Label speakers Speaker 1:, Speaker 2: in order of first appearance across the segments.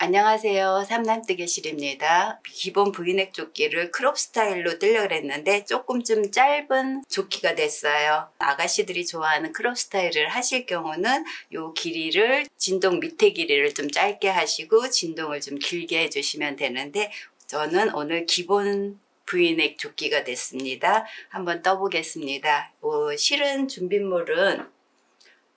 Speaker 1: 안녕하세요. 삼남뜨개실입니다. 기본 브이넥 조끼를 크롭 스타일로 뜨려고 했는데 조금 좀 짧은 조끼가 됐어요. 아가씨들이 좋아하는 크롭 스타일을 하실 경우는 이 길이를 진동 밑에 길이를 좀 짧게 하시고 진동을 좀 길게 해주시면 되는데 저는 오늘 기본 브이넥 조끼가 됐습니다. 한번 떠보겠습니다. 실은 준비물은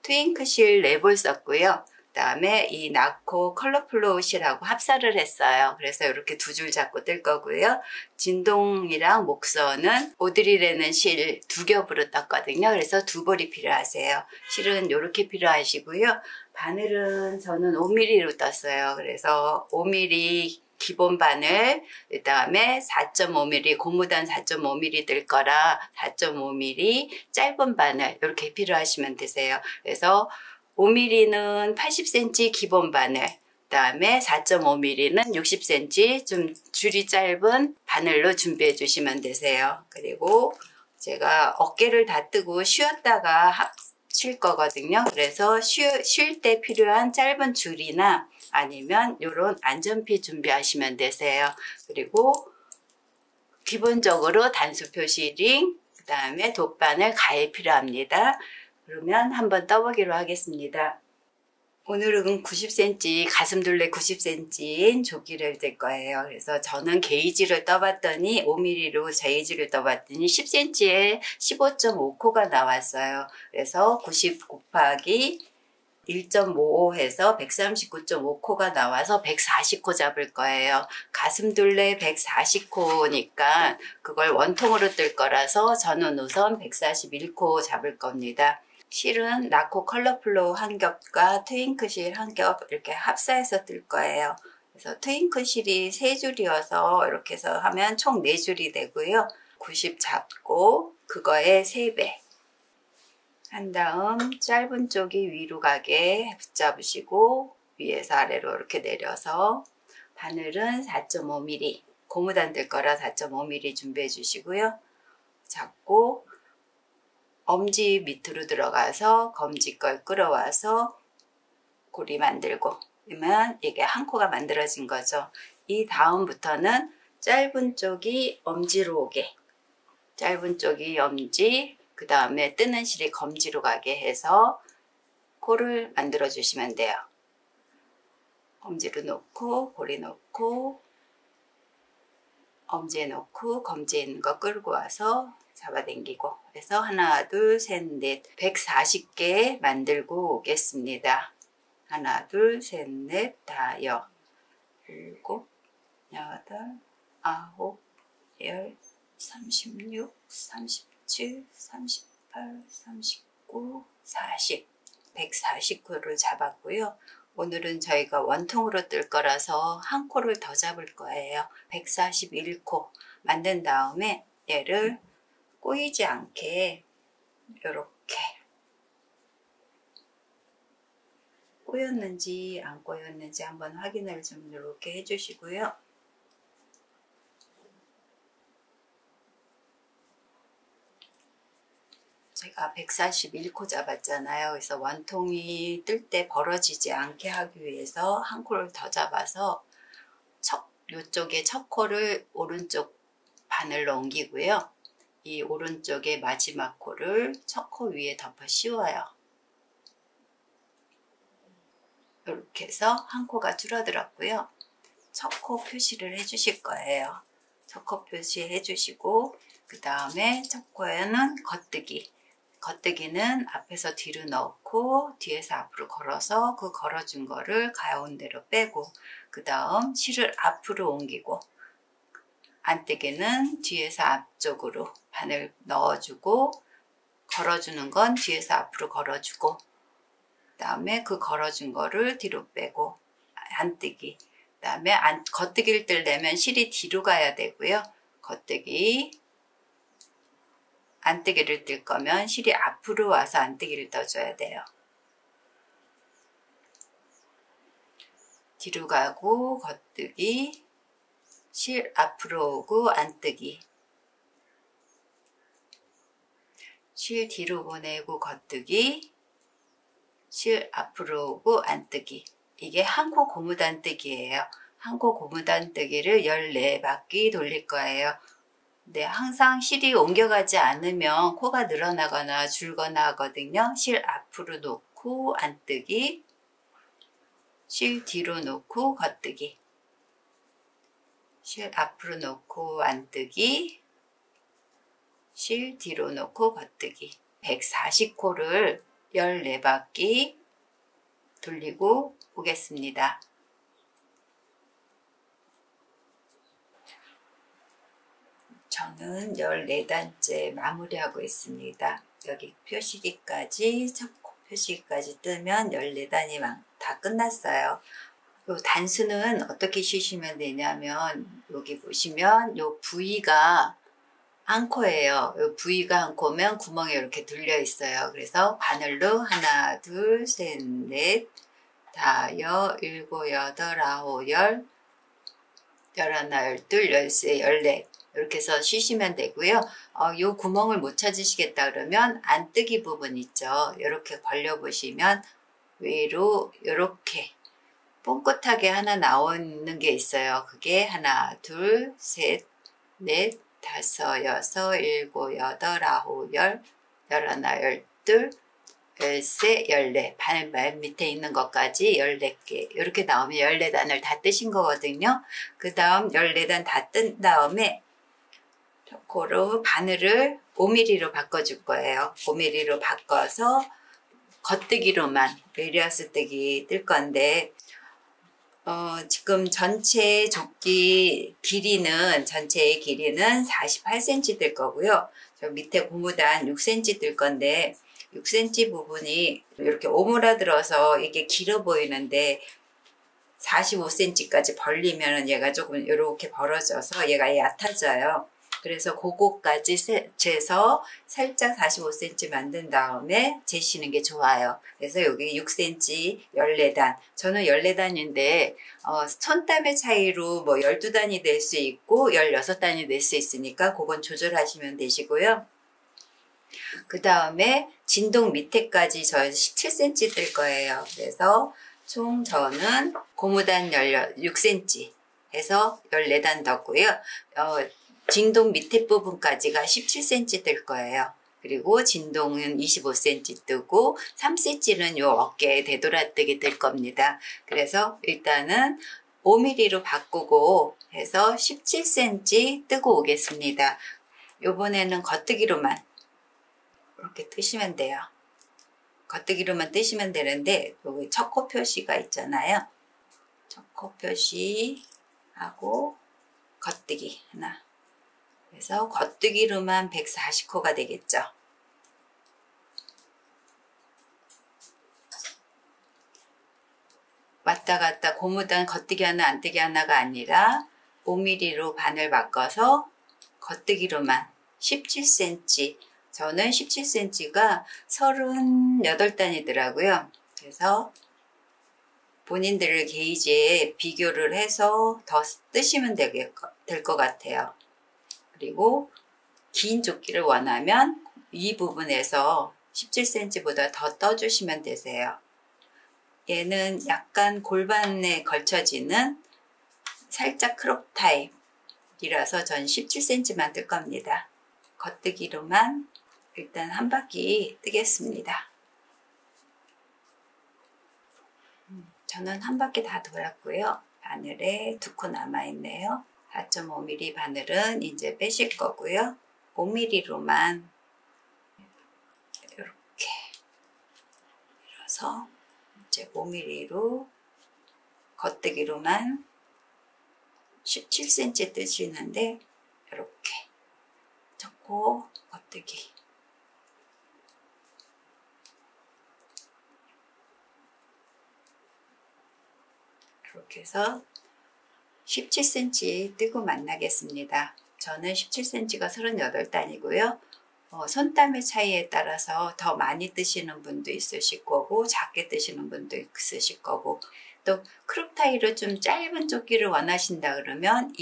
Speaker 1: 트윙크 실 4볼 썼고요. 그 다음에 이 나코 컬러플로우 실하고 합사를 했어요. 그래서 이렇게 2줄 잡고 뜰 거고요. 진동이랑 목선은 오드리라는 실 2겹으로 떴거든요. 그래서 2볼이 필요하세요. 실은 이렇게 필요하시고요. 바늘은 저는 5mm로 떴어요. 그래서 5mm 기본 바늘, 그 다음에 4.5mm, 고무단 4.5mm 뜰 거라 4.5mm 짧은 바늘 이렇게 필요하시면 되세요. 그래서 5mm는 80cm 기본 바늘, 그 다음에 4.5mm는 60cm 좀 줄이 짧은 바늘로 준비해 주시면 되세요. 그리고 제가 어깨를 다 뜨고 쉬었다가 쉴 거거든요. 그래서 쉴 때 필요한 짧은 줄이나 아니면 이런 안전피 준비하시면 되세요. 그리고 기본적으로 단수 표시 링, 그 다음에 돗바늘, 가해 필요합니다. 그러면 한번 떠보기로 하겠습니다. 오늘은 90cm, 가슴둘레 90cm인 조끼를 뜰 거예요. 그래서 저는 게이지를 떠봤더니 5mm로 게이지를 떠봤더니 10cm에 15.5코가 나왔어요. 그래서 90 곱하기 1.55 해서 139.5코가 나와서 140코 잡을 거예요. 가슴둘레 140코니까 그걸 원통으로 뜰 거라서 저는 우선 141코 잡을 겁니다. 실은 나코 컬러플로우 한 겹과 트윙크 실 한 겹 이렇게 합사해서 뜰 거예요. 그래서 트윙크 실이 3줄이어서 이렇게 해서 하면 총 4줄이 되고요. 90 잡고 그거의 3배 한 다음 짧은 쪽이 위로 가게 붙잡으시고 위에서 아래로 이렇게 내려서 바늘은 4.5mm 고무단 뜰 거라 4.5mm 준비해 주시고요. 잡고 엄지 밑으로 들어가서 검지 걸 끌어와서 고리 만들고 그러면 이게 한 코가 만들어진 거죠. 이 다음부터는 짧은 쪽이 엄지로 오게, 짧은 쪽이 엄지, 그 다음에 뜨는 실이 검지로 가게 해서 코를 만들어 주시면 돼요. 엄지로 놓고 고리 놓고 엄지에 놓고 검지에 있는 거 끌고 와서 잡아당기고 그래서 하나 둘 셋 넷 140개 만들고 오겠습니다. 하나 둘 셋 넷 다섯 일곱 여덟 아홉 열 36 37 38 39 40 140코를 잡았고요. 오늘은 저희가 원통으로 뜰 거라서 한 코를 더 잡을 거예요. 141코 만든 다음에 얘를 꼬이지 않게 이렇게 꼬였는지 안 꼬였는지 한번 확인을 좀 이렇게 해주시고요. 제가 141코 잡았잖아요. 그래서 원통이 뜰 때 벌어지지 않게 하기 위해서 한 코를 더 잡아서 이쪽에 첫 코를 오른쪽 바늘로 옮기고요. 이 오른쪽의 마지막 코를 첫 코 위에 덮어 씌워요. 이렇게 해서 한 코가 줄어들었고요. 첫 코 표시를 해주실 거예요. 첫 코 표시해 주시고 그 다음에 첫 코에는 겉뜨기는 앞에서 뒤로 넣고 뒤에서 앞으로 걸어서 그 걸어준 거를 가운데로 빼고 그 다음 실을 앞으로 옮기고 안뜨기는 뒤에서 앞쪽으로 바늘 넣어주고 걸어주는 건 뒤에서 앞으로 걸어주고 그 다음에 그 걸어준 거를 뒤로 빼고 안뜨기 그 다음에 겉뜨기를 뜨려면 실이 뒤로 가야 되고요. 겉뜨기 안뜨기를 뜰 거면 실이 앞으로 와서 안뜨기를 떠줘야 돼요. 뒤로 가고 겉뜨기 실 앞으로 오고 안뜨기 실 뒤로 보내고 겉뜨기 실 앞으로 오고 안뜨기 이게 한 코 고무단뜨기예요. 한 코 고무단뜨기를 14바퀴 돌릴 거예요. 네, 항상 실이 옮겨가지 않으면 코가 늘어나거나 줄거나 하거든요. 실 앞으로 놓고 안뜨기, 실 뒤로 놓고 겉뜨기, 실 앞으로 놓고 안뜨기, 실 뒤로 놓고 겉뜨기. 140코를 14바퀴 돌리고 오겠습니다. 저는 14단째 마무리하고 있습니다. 여기 표시기까지, 첫 코 표시기까지 뜨면 14단이 다 끝났어요. 요 단수는 어떻게 쉬시면 되냐면, 여기 보시면 요 부위가 한 코예요. 요 부위가 한 코면 구멍이 이렇게 뚫려 있어요. 그래서 바늘로 하나, 둘, 셋, 넷, 다여, 일곱, 여덟, 아홉, 열, 열하나, 열둘, 열세, 열넷 이렇게 해서 쉬시면 되고요. 요 구멍을 못 찾으시겠다 그러면 안뜨기 부분 있죠. 이렇게 벌려보시면 위로 이렇게 뽕긋하게 하나 나오는 게 있어요. 그게 하나, 둘, 셋, 넷, 다섯, 여섯, 일곱, 여덟, 아홉, 열, 열하나, 열둘, 열세, 열네. 바늘 밑에 있는 것까지 14개. 이렇게 나오면 14단을 다 뜨신 거거든요. 그 다음 14단 다 뜬 다음에 초코로 바늘을 5mm로 바꿔줄 거예요. 5mm로 바꿔서 겉뜨기로만 메리어스 뜨기 뜰 건데, 지금 전체 조끼 길이는, 전체의 길이는 48cm 뜰 거고요. 저 밑에 고무단 6cm 뜰 건데, 6cm 부분이 이렇게 오므라들어서 이게 길어 보이는데 45cm까지 벌리면 얘가 조금 이렇게 벌어져서 얘가 얕아져요. 그래서 그거까지 재서 살짝 45cm 만든 다음에 재시는 게 좋아요. 그래서 여기 6cm 14단. 저는 14단인데 손땀의 차이로 뭐 12단이 될 수 있고 16단이 될 수 있으니까 그건 조절하시면 되시고요. 그 다음에 진동 밑에까지 저 17cm 뜰 거예요. 그래서 총 저는 고무단 6cm 해서 14단 떴고요. 진동 밑에 부분까지가 17cm 뜰 거예요. 그리고 진동은 25cm 뜨고 3cm는 요 어깨에 되돌아뜨기 뜰 겁니다. 그래서 일단은 5mm로 바꾸고 해서 17cm 뜨고 오겠습니다. 요번에는 겉뜨기로만 이렇게 뜨시면 돼요. 겉뜨기로만 뜨시면 되는데 여기 첫 코 표시가 있잖아요. 첫 코 표시하고 겉뜨기 하나. 그래서 겉뜨기로만 140코가 되겠죠. 왔다 갔다 고무단 겉뜨기 하나 안뜨기 하나가 아니라 5mm로 바늘 바꿔서 겉뜨기로만 17cm. 저는 17cm가 38단이더라고요. 그래서 본인들 게이지에 비교를 해서 더 뜨시면 될 것 같아요. 그리고 긴 조끼를 원하면 이 부분에서 17cm보다 더 떠주시면 되세요. 얘는 약간 골반에 걸쳐지는 살짝 크롭 타입이라서 전 17cm만 뜰 겁니다. 겉뜨기로만 일단 한 바퀴 뜨겠습니다. 저는 한 바퀴 다 돌았고요. 바늘에 2코 남아있네요. 4.5mm 바늘은 이제 빼실 거고요. 5mm로만 이렇게 밀어서 이제 5mm로 겉뜨기로만 17cm 뜨시는데 이렇게 접고 겉뜨기 이렇게 해서 17cm 뜨고 만나겠습니다. 저는 17cm가 38단이고요. 손땀의 차이에 따라서 더 많이 뜨시는 분도 있으실 거고 작게 뜨시는 분도 있으실 거고 또 크롭 타이로 좀 짧은 조끼를 원하신다 그러면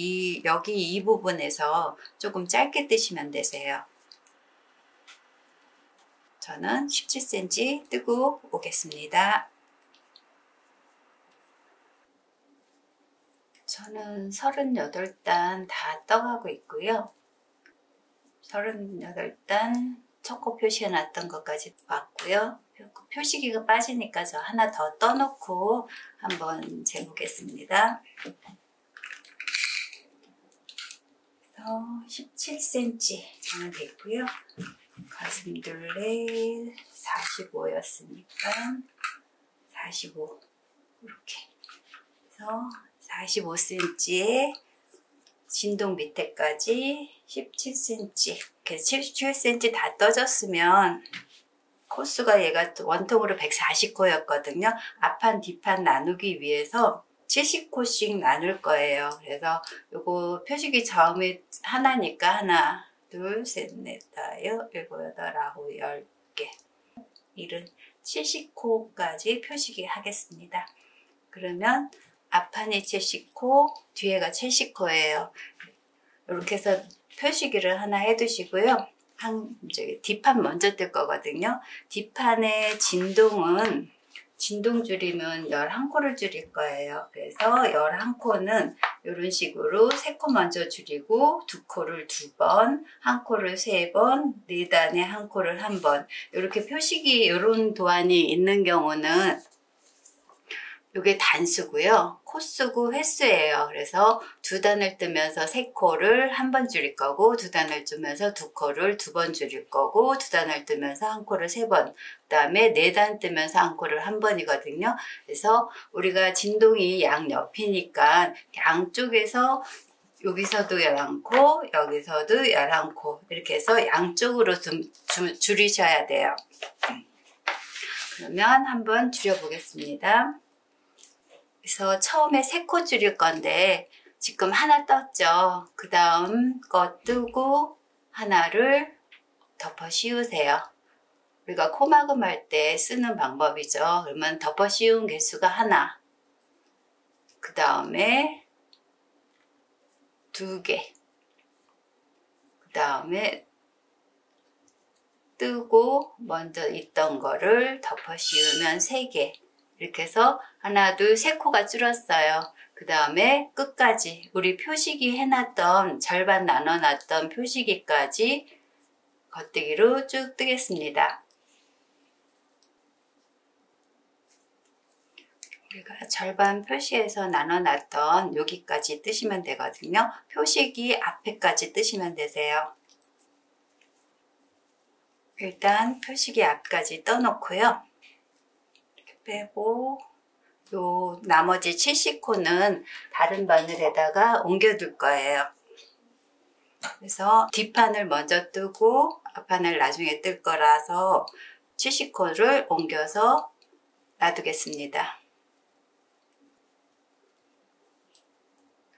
Speaker 1: 여기 이 부분에서 조금 짧게 뜨시면 되세요. 저는 17cm 뜨고 오겠습니다. 저는 38단 다 떠가고 있고요. 38단 초코 표시해놨던 것까지 왔고요. 표시기가 빠지니까 저 하나 더 떠놓고 한번 재보겠습니다. 17cm 정도 됐고요. 가슴둘레 45였으니까 45 이렇게 해서 45cm에 진동 밑에까지 17cm 이렇게 17cm 다 떠졌으면 코수가 얘가 원통으로 140코였거든요. 앞판 뒷판 나누기 위해서 70코씩 나눌 거예요. 그래서 요거 표시기 처음에 하나니까 하나, 둘, 셋, 넷, 다섯, 일곱, 여덟, 아홉, 10개. 일은 70코까지 표시기 하겠습니다. 그러면 앞판이 70코, 뒤에가 70코예요. 이렇게 해서 표시기를 하나 해두시고요. 뒷판 먼저 뜰 거거든요. 뒷판의 진동은 진동 줄이면 11코를 줄일 거예요. 그래서 11코는 이런 식으로 3코 먼저 줄이고 2코를 2번, 1코를 3번, 4단에 1코를 1번 이렇게 표시기 이런 도안이 있는 경우는 이게 단수고요. 코수고 횟수예요. 그래서 2단을 뜨면서 3코를 1번 줄일 거고 2단을 뜨면서 2코를 2번 줄일 거고 2단을 뜨면서 1코를 3번 그 다음에 4단 뜨면서 1코를 1번이거든요. 그래서 우리가 진동이 양옆이니까 양쪽에서 여기서도 11코 여기서도 11코 이렇게 해서 양쪽으로 좀 줄이셔야 돼요. 그러면 한번 줄여보겠습니다. 그래서 처음에 3코 줄일 건데 지금 하나 떴죠. 그 다음 거 뜨고 하나를 덮어 씌우세요. 우리가 코막음 할 때 쓰는 방법이죠. 그러면 덮어 씌운 개수가 하나, 그 다음에 2개, 그 다음에 뜨고 먼저 있던 거를 덮어 씌우면 3개 이렇게 해서 하나, 둘, 3코가 줄었어요. 그 다음에 끝까지 우리 표시기 해놨던 절반 나눠놨던 표시기까지 겉뜨기로 쭉 뜨겠습니다. 우리가 절반 표시해서 나눠놨던 여기까지 뜨시면 되거든요. 표시기 앞에까지 뜨시면 되세요. 일단 표시기 앞까지 떠놓고요. 빼고 요 나머지 70코는 다른 바늘에다가 옮겨둘 거예요. 그래서 뒷판을 먼저 뜨고 앞판을 나중에 뜰 거라서 70코를 옮겨서 놔두겠습니다.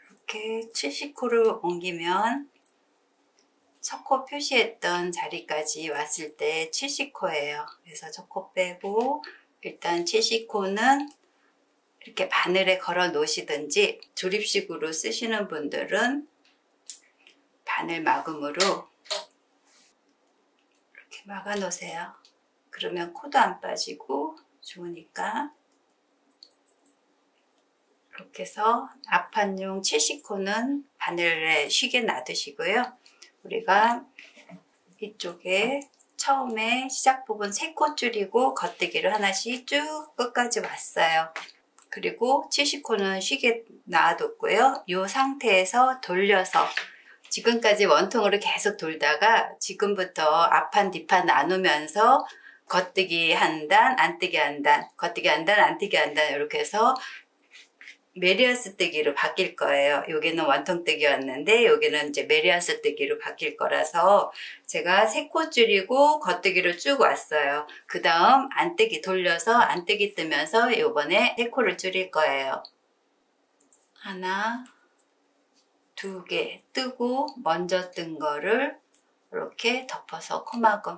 Speaker 1: 이렇게 70코를 옮기면 첫 코 표시했던 자리까지 왔을 때 70코예요. 그래서 첫 코 빼고 일단 70코는 이렇게 바늘에 걸어 놓으시든지 조립식으로 쓰시는 분들은 바늘 막음으로 이렇게 막아 놓으세요. 그러면 코도 안 빠지고 좋으니까 이렇게 해서 앞판용 70코는 바늘에 쉬게 놔두시고요. 우리가 이쪽에 처음에 시작 부분 3코 줄이고 겉뜨기를 하나씩 쭉 끝까지 왔어요. 그리고 70코는 쉬게 놔뒀고요. 이 상태에서 돌려서 지금까지 원통으로 계속 돌다가 지금부터 앞판 뒷판 나누면서 겉뜨기 한 단, 안뜨기 한 단, 겉뜨기 한 단, 안뜨기 한 단 이렇게 해서 메리아스 뜨기로 바뀔 거예요. 여기는 원통 뜨기였는데 여기는 이제 메리아스 뜨기로 바뀔 거라서 제가 3코 줄이고 겉뜨기로 쭉 왔어요. 그 다음 안뜨기 돌려서 안뜨기 뜨면서 요번에 3코를 줄일 거예요. 하나, 2개 뜨고 먼저 뜬 거를 이렇게 덮어서 코막음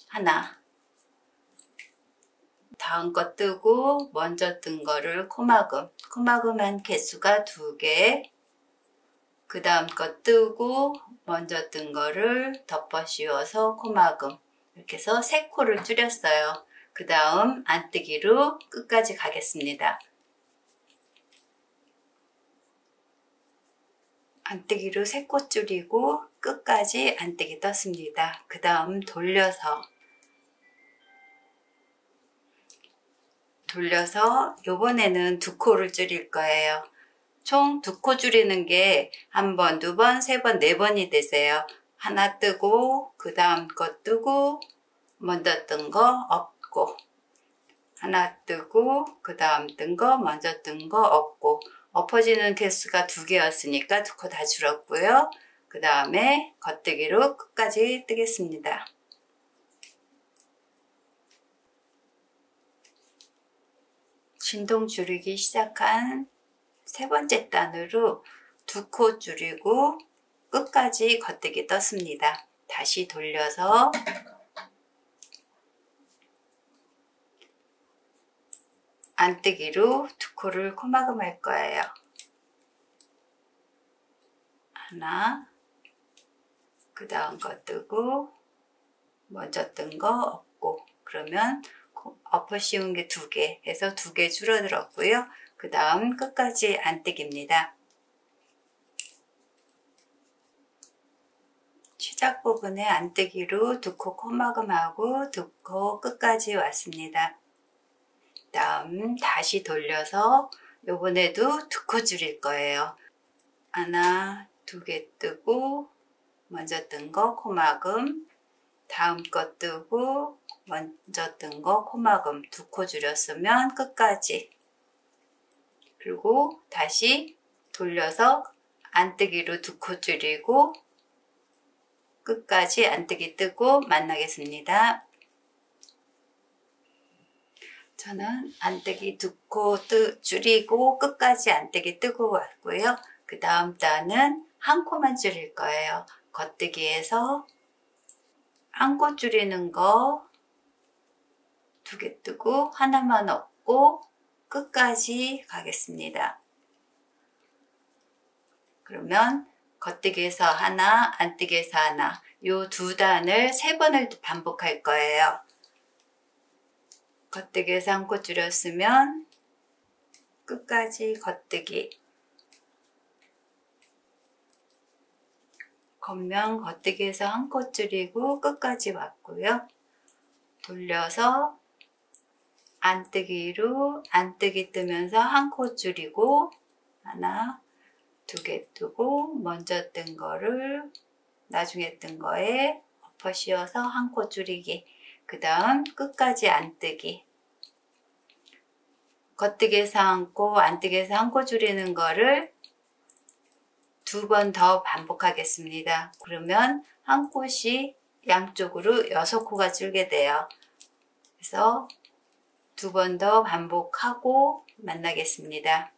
Speaker 1: 하나, 다음 거 뜨고 먼저 뜬 거를 코막음한 개수가 2개, 그 다음 거 뜨고 먼저 뜬 거를 덮어 씌워서 코막음 이렇게 해서 3코를 줄였어요. 그 다음 안뜨기로 끝까지 가겠습니다. 안뜨기로 3코 줄이고 끝까지 안뜨기 떴습니다. 그 다음 돌려서 요번에는 2코를 줄일 거예요. 총 2코 줄이는 게 1번, 2번, 3번, 4번이 되세요. 하나 뜨고 그 다음 거 뜨고 먼저 뜬 거 없고, 하나 뜨고 그 다음 뜬 거 먼저 뜬 거 없고, 엎어지는 개수가 2개였으니까 2코 다 줄었고요. 그 다음에 겉뜨기로 끝까지 뜨겠습니다. 진동 줄이기 시작한 3번째 단으로 2코 줄이고 끝까지 겉뜨기 떴습니다. 다시 돌려서 안뜨기로 2코를 코막음 할 거예요. 하나, 그 다음 거 뜨고 먼저 뜬 거 없고, 그러면 엎어 씌운 게 2개 해서 2개 줄어들었고요. 그 다음 끝까지 안뜨기입니다. 시작 부분에 안뜨기로 2코 코막음하고 2코 끝까지 왔습니다. 다음 다시 돌려서 요번에도 2코 줄일 거예요. 하나, 2개 뜨고 먼저 뜬 거 코막음, 다음 거 뜨고 먼저 뜬 거 코막음, 2코 줄였으면 끝까지, 그리고 다시 돌려서 안뜨기로 2코 줄이고 끝까지 안뜨기 뜨고 만나겠습니다. 저는 안뜨기 2코 줄이고 끝까지 안뜨기 뜨고 왔고요. 그 다음 단은 1코만 줄일 거예요. 겉뜨기에서 1코 줄이는 거 2개 뜨고 하나만 없고 끝까지 가겠습니다. 그러면 겉뜨기에서 하나, 안뜨기에서 하나, 요 2단을 3번을 반복할 거예요. 겉뜨기에서 1코 줄였으면 끝까지 겉뜨기, 겉면 겉뜨기에서 1코 줄이고 끝까지 왔고요. 돌려서 안뜨기로 안뜨기 뜨면서 1코 줄이고 하나, 2개 뜨고 먼저 뜬 거를 나중에 뜬 거에 엎어 씌워서 1코 줄이기, 그 다음 끝까지 안뜨기, 겉뜨기에서 1코, 안뜨기에서 1코 줄이는 거를 2번 더 반복하겠습니다. 그러면 1코씩 양쪽으로 6코가 줄게 돼요. 그래서 2번 더 반복하고 만나겠습니다.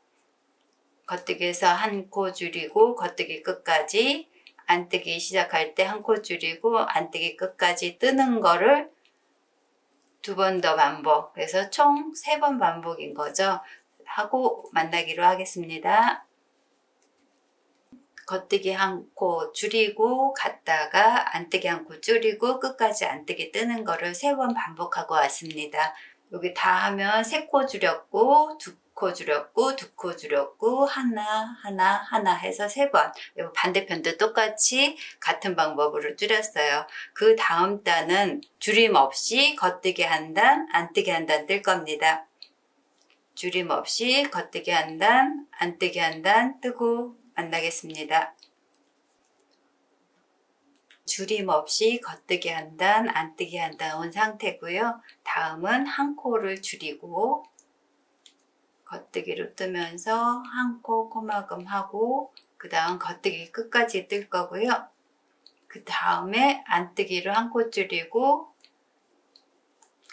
Speaker 1: 겉뜨기에서 1코 줄이고 겉뜨기 끝까지, 안뜨기 시작할 때 1코 줄이고 안뜨기 끝까지 뜨는 거를 2번 더 반복, 그래서 총 3번 반복인 거죠. 하고 만나기로 하겠습니다. 겉뜨기 1코 줄이고 갔다가 안뜨기 1코 줄이고 끝까지 안뜨기 뜨는 거를 3번 반복하고 왔습니다. 여기 다 하면 3코 줄였고 2코 줄였고 2코 줄였고 하나 해서 3번. 반대편도 똑같이 같은 방법으로 줄였어요. 그 다음 단은 줄임 없이 겉뜨기 한 단, 안뜨기 한 단 뜰 겁니다. 줄임 없이 겉뜨기 한 단, 안뜨기 한 단 뜨고 만나겠습니다. 줄임 없이 겉뜨기 한 단, 안뜨기 한 단 온 상태고요. 다음은 1코를 줄이고 겉뜨기로 뜨면서 1코 코막음 하고 그 다음 겉뜨기 끝까지 뜰 거고요. 그 다음에 안뜨기로 1코 줄이고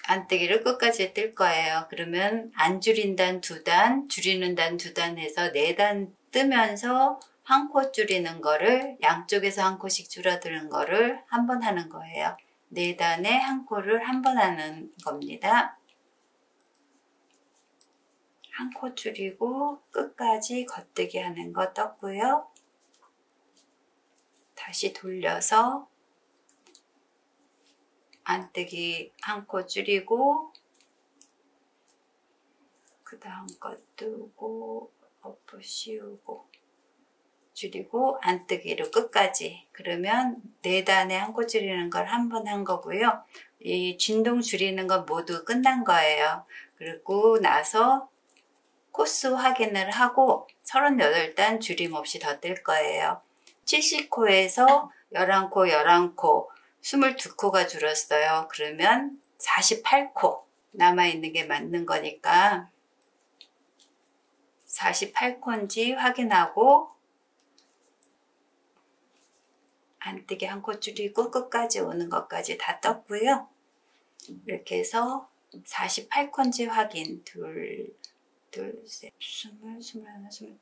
Speaker 1: 안뜨기를 끝까지 뜰 거예요. 그러면 안 줄인 단 2단, 줄이는 단 2단 해서 4단 뜨면서 1코 줄이는 거를 양쪽에서 1코씩 줄어드는 거를 한 번 하는 거예요. 4단에 1코를 한 번 하는 겁니다. 1코 줄이고 끝까지 겉뜨기 하는 거 떴고요. 다시 돌려서 안뜨기 1코 줄이고 그 다음 거 뜨고 엎어 씌우고 줄이고 안뜨기로 끝까지. 그러면 4단에 한 코 줄이는 걸 한 번 한 거고요. 이 진동 줄이는 건 모두 끝난 거예요. 그리고 나서 코스 확인을 하고 38단 줄임 없이 더 뜰 거예요. 70코에서 11코, 11코, 22코가 줄었어요. 그러면 48코 남아있는 게 맞는 거니까 48코인지 확인하고 안뜨기 한 코 줄이고 끝까지 오는 것까지 다 떴고요. 이렇게 해서 48코인지 확인. 둘, 셋, 20, 21,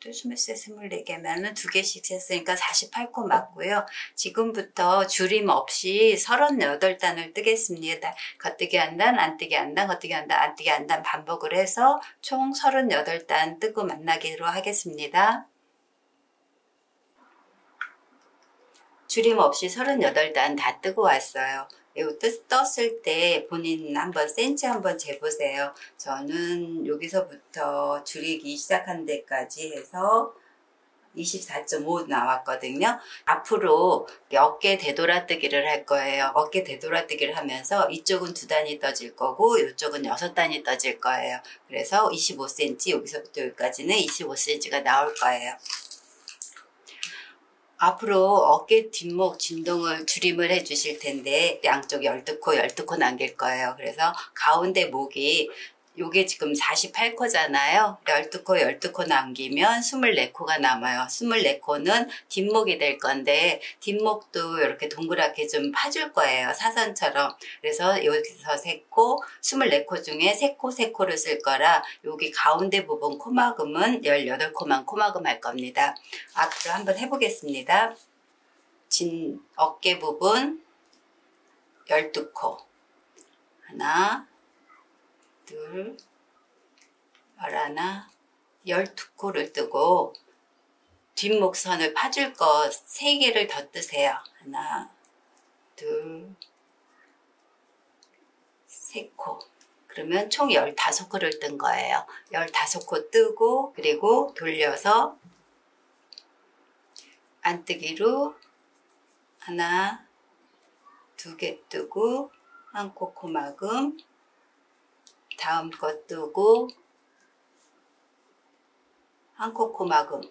Speaker 1: 22, 23, 24개면은 2개씩 셌으니까 48코 맞고요. 지금부터 줄임 없이 38단을 뜨겠습니다. 겉뜨기 한 단, 안뜨기 한 단, 겉뜨기 한 단, 안뜨기 한 단 반복을 해서 총 38단 뜨고 만나기로 하겠습니다. 줄임 없이 38단 다 뜨고 왔어요. 이거 떴을 때 본인 한번 센치 한번 재보세요. 저는 여기서부터 줄이기 시작한 데까지 해서 24.5 나왔거든요. 앞으로 어깨 되돌아뜨기를 할 거예요. 어깨 되돌아뜨기를 하면서 이쪽은 2단이 떠질 거고 이쪽은 6단이 떠질 거예요. 그래서 25cm, 여기서부터 여기까지는 25cm가 나올 거예요. 앞으로 어깨 뒷목 진동을 줄임을 해 주실 텐데 양쪽 12코 12코 남길 거예요. 그래서 가운데 목이 요게 지금 48코잖아요. 12코 12코 남기면 24코가 남아요. 24코는 뒷목이 될 건데 뒷목도 이렇게 동그랗게 좀 파줄 거예요. 사선처럼. 그래서 여기서 3코, 24코 중에 3코를 쓸 거라 여기 가운데 부분 코막음은 18코만 코막음 할 겁니다. 앞으로 한번 해보겠습니다. 어깨 부분 12코. 하나, 둘, 12코를 뜨고 뒷목선을 파줄 거 3개를 더 뜨세요. 하나, 둘, 3코. 그러면 총 15코를 뜬 거예요. 15코 뜨고 그리고 돌려서 안뜨기로 하나, 2개 뜨고 한 코 코막음, 다음 거 뜨고 한 코 코막음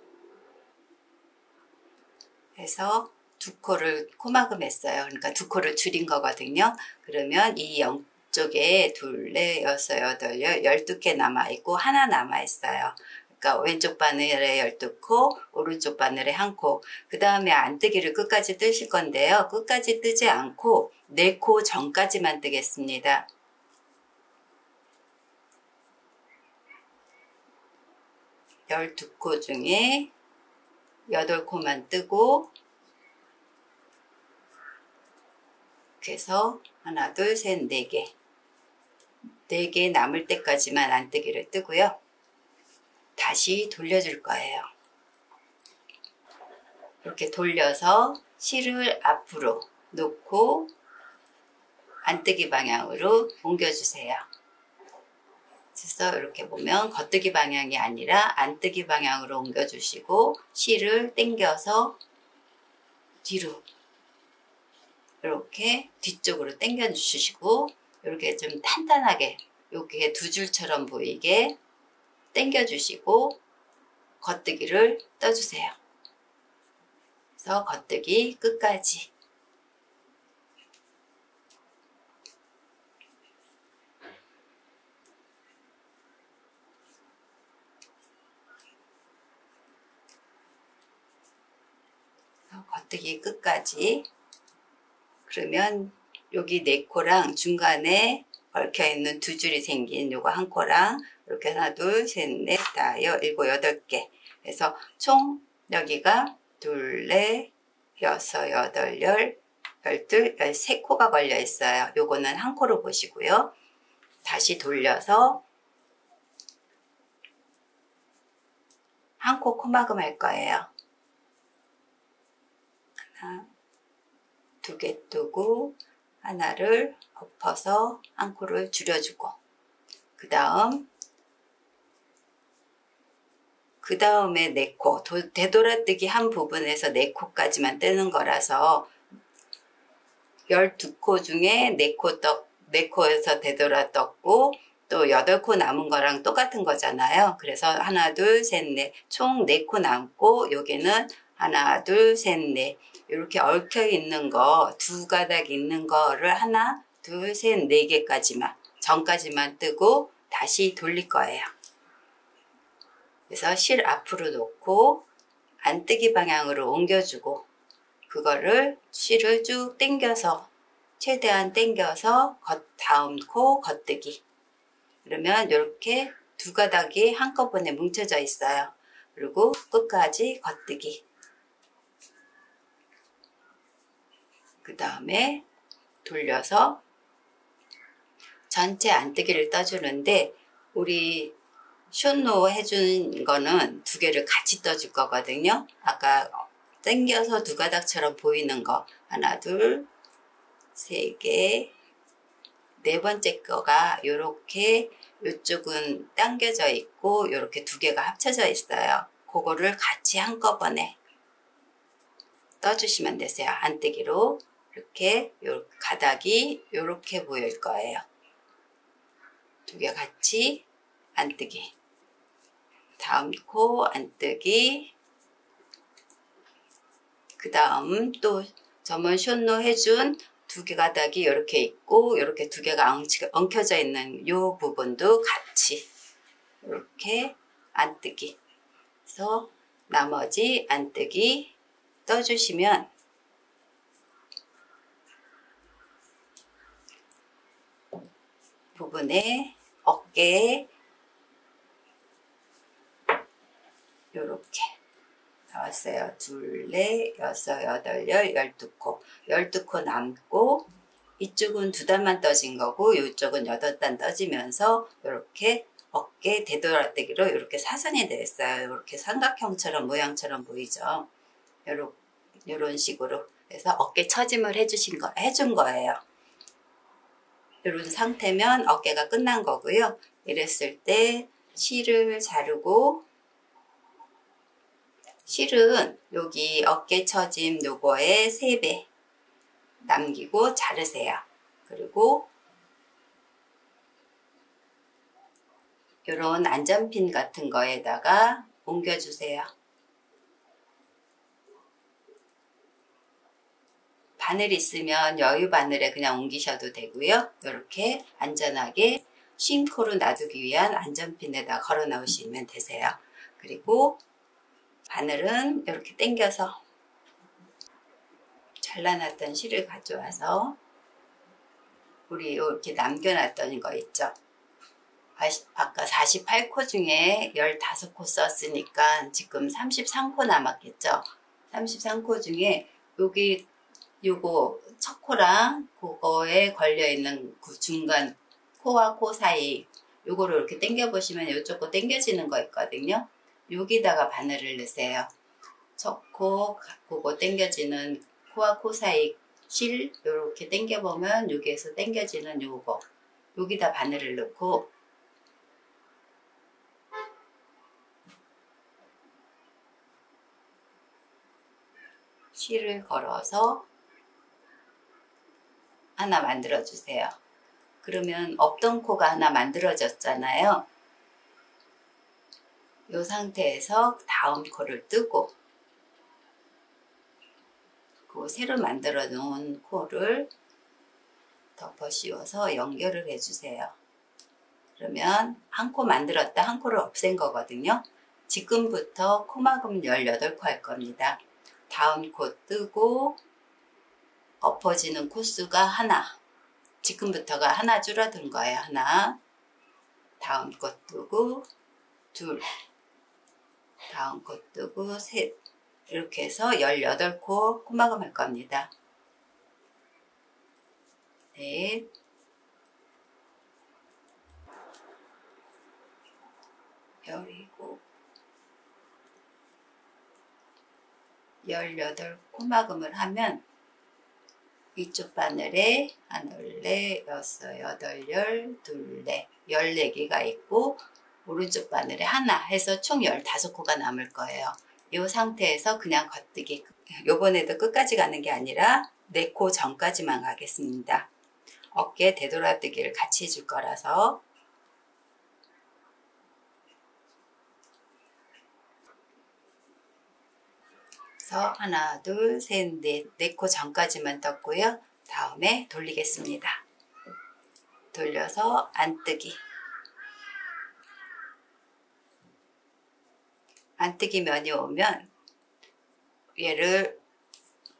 Speaker 1: 해서 2코를 코막음 했어요. 그러니까 2코를 줄인 거거든요. 그러면 이 양쪽에 2, 4, 6, 8, 12개 남아있고 하나 남아있어요. 그러니까 왼쪽 바늘에 12코, 오른쪽 바늘에 1코. 그 다음에 안뜨기를 끝까지 뜨실 건데요. 끝까지 뜨지 않고 4코 전까지만 뜨겠습니다. 12코 중에 8코만 뜨고 그래서 하나, 둘, 셋, 4개. 4개 남을 때까지만 안뜨기를 뜨고요. 다시 돌려줄 거예요. 이렇게 돌려서 실을 앞으로 놓고 안뜨기 방향으로 옮겨주세요. 그래서 이렇게 보면 겉뜨기 방향이 아니라 안뜨기 방향으로 옮겨주시고 실을 당겨서 뒤로 이렇게 뒤쪽으로 당겨 주시고 이렇게 좀 탄탄하게 이렇게 2줄처럼 보이게 당겨 주시고 겉뜨기를 떠주세요. 그래서 겉뜨기 끝까지. 겉뜨기 끝까지. 그러면 여기 4코랑 중간에 얽혀있는 2줄이 생긴 요거 1코랑 이렇게 하나, 둘, 셋, 넷, 다, 여, 7, 8개. 그래서 총 여기가 2, 4, 6, 8, 10, 12, 13코가 걸려 있어요. 요거는 1코로 보시고요. 다시 돌려서 1코 코막음 할 거예요. 하나, 2개 뜨고 하나를 엎어서 1코를 줄여주고 그 다음 그 다음에 4코, 되돌아뜨기 한 부분에서 4코까지만 뜨는 거라서 12코 중에 4코에서 되돌아 떴고 또 8코 남은 거랑 똑같은 거잖아요. 그래서 하나, 둘, 셋, 넷, 총 4코 남고 여기는 하나, 둘, 셋, 넷 이렇게 얽혀 있는 거, 2가닥 있는 거를 하나, 둘, 셋, 4개까지만 전까지만 뜨고 다시 돌릴 거예요. 그래서 실 앞으로 놓고 안뜨기 방향으로 옮겨주고 그거를 실을 쭉 당겨서 최대한 당겨서 다음 코 겉뜨기. 그러면 이렇게 2가닥이 한꺼번에 뭉쳐져 있어요. 그리고 끝까지 겉뜨기. 그 다음에 돌려서 전체 안뜨기를 떠주는데 우리 숏노 해준 거는 2개를 같이 떠줄 거거든요. 아까 당겨서 2가닥처럼 보이는 거 하나, 둘, 3개, 4번째 거가 요렇게 이쪽은 당겨져 있고 요렇게 2개가 합쳐져 있어요. 그거를 같이 한꺼번에 떠주시면 되세요. 안뜨기로 이렇게 요 가닥이 요렇게 보일 거예요. 2개 같이 안뜨기. 다음 코 안뜨기. 그 다음 또 저번 숏노 해준 2개 가닥이 이렇게 있고 이렇게 2개가 엉켜져 있는 이 부분도 같이 이렇게 안뜨기. 그래서 나머지 안뜨기 떠주시면 부분에 어깨에 요렇게 나왔어요. 2, 4, 6, 8, 12코. 12코 남고 이쪽은 2단만 떠진 거고 이쪽은 8단 떠지면서 이렇게 어깨 되돌아뜨기로 이렇게 사선이 되어 있어요. 이렇게 삼각형처럼 모양처럼 보이죠. 요런 식으로. 그래서 어깨 처짐을 해준 거예요. 이런 상태면 어깨가 끝난 거고요. 이랬을 때 실을 자르고 실은 여기 어깨 처짐 요거의 3배 남기고 자르세요. 그리고 요런 안전핀 같은 거에다가 옮겨주세요. 바늘 있으면 여유 바늘에 그냥 옮기셔도 되고요. 이렇게 안전하게 쉼코로 놔두기 위한 안전핀에다 걸어 놓으시면 되세요. 그리고 바늘은 이렇게 당겨서 잘라놨던 실을 가져와서 우리 이렇게 남겨놨던 거 있죠. 아까 48코 중에 15코 썼으니까 지금 33코 남았겠죠. 33코 중에 여기 요거 첫 코랑 그거에 걸려있는 그 중간 코와 코 사이 요거를 이렇게 당겨 보시면 요쪽 거 당겨지는 거 있거든요. 여기다가 바늘을 넣으세요. 첫 코, 그거 당겨지는 코와 코 사이 실 요렇게 당겨 보면 여기에서 당겨지는 요거 여기다 바늘을 넣고 실을 걸어서 하나 만들어 주세요. 그러면 없던 코가 하나 만들어졌잖아요. 이 상태에서 다음 코를 뜨고 그 새로 만들어 놓은 코를 덮어 씌워서 연결을 해 주세요. 그러면 한 코 만들었다 한 코를 없앤 거거든요. 지금부터 코막음 18코 할 겁니다. 다음 코 뜨고 엎어지는 코수가 하나. 지금부터가 하나 줄어든 거예요. 하나. 다음 코 뜨고 둘. 다음 코 뜨고 셋. 이렇게 해서 18코 코막음 할 겁니다. 넷. 18 코막음을 하면 이쪽 바늘에 하나, 둘, 넷, 여섯, 여덟, 열, 둘, 넷, 14개가 있고 오른쪽 바늘에 하나 해서 총 15코가 남을 거예요. 이 상태에서 그냥 겉뜨기, 요번에도 끝까지 가는 게 아니라 4코 전까지만 가겠습니다. 어깨 되돌아뜨기를 같이 해줄 거라서. 그래서 하나, 둘, 셋, 넷, 4코 전까지만 떴고요. 다음에 돌리겠습니다. 돌려서 안뜨기. 안뜨기 면이 오면 얘를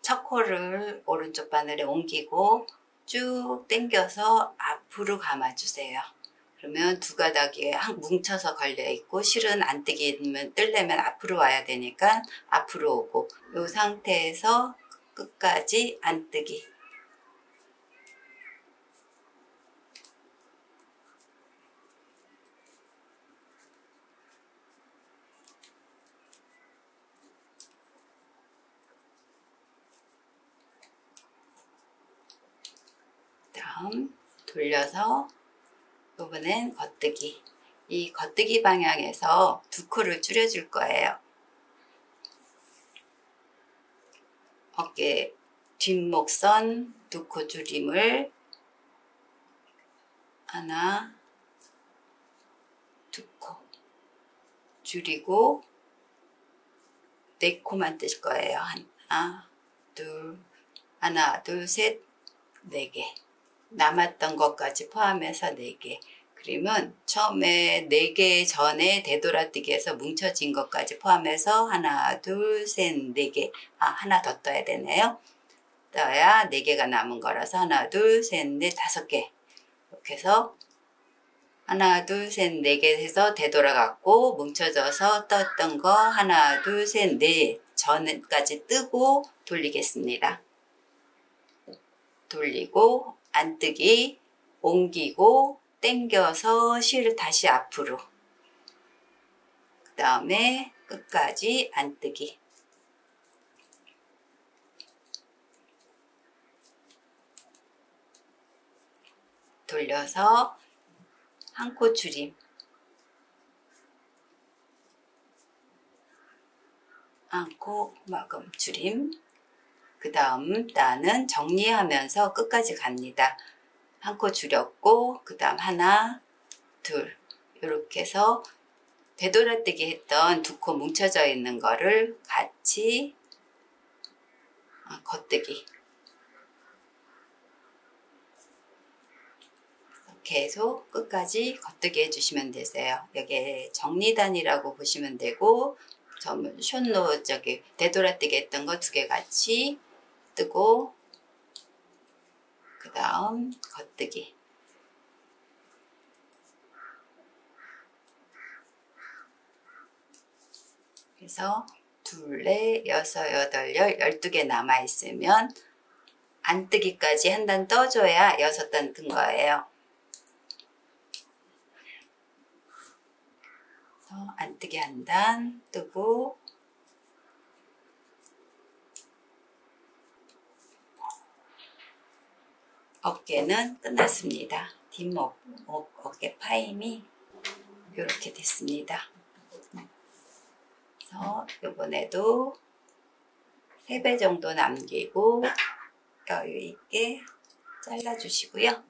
Speaker 1: 첫 코를 오른쪽 바늘에 옮기고 쭉 당겨서 앞으로 감아주세요. 그러면 두 가닥이 뭉쳐서 걸려있고 실은 안뜨기면 뜰려면 앞으로 와야 되니까 앞으로 오고, 이 상태에서 끝까지 안뜨기. 다음 돌려서 이번엔 겉뜨기. 이 겉뜨기 방향에서 2코를 줄여줄 거예요. 어깨 뒷목선 2코 줄임을 하나, 2코 줄이고 4코만 뜰 거예요. 하나, 둘, 셋, 4개. 남았던 것까지 포함해서 4개. 그러면 처음에 4개 전에 되돌아뜨기해서 뭉쳐진 것까지 포함해서 하나, 둘, 셋, 4개. 하나 더 떠야 되네요. 떠야 4개가 남은 거라서 하나, 둘, 셋, 넷, 5개. 이렇게 해서 하나, 둘, 셋, 4개 해서 되돌아갔고, 뭉쳐져서 떴던 거 하나, 둘, 셋, 넷 전까지 뜨고 돌리겠습니다. 돌리고 안뜨기, 옮기고 당겨서 실을 다시 앞으로, 그 다음에 끝까지 안뜨기. 돌려서 한 코 줄임, 한 코 마금 줄임. 그 다음 단은 정리하면서 끝까지 갑니다. 한 코 줄였고, 그 다음 하나, 둘, 이렇게 해서 되돌아뜨기 했던 2코 뭉쳐져 있는 거를 같이 겉뜨기. 계속 끝까지 겉뜨기 해주시면 되세요. 여기 정리단이라고 보시면 되고, 숏노 되돌아뜨기 했던 거 2개 같이 뜨고, 그 다음 겉뜨기. 그래서 2, 4, 6, 8, 12개 남아있으면 안뜨기까지 한 단 떠줘야 6단 뜬 거예요. 그래서 안뜨기 한 단 뜨고, 어깨는 끝났습니다. 뒷목, 어깨 파임이 이렇게 됐습니다. 그래서 이번에도 3배 정도 남기고 여유 있게 잘라주시고요.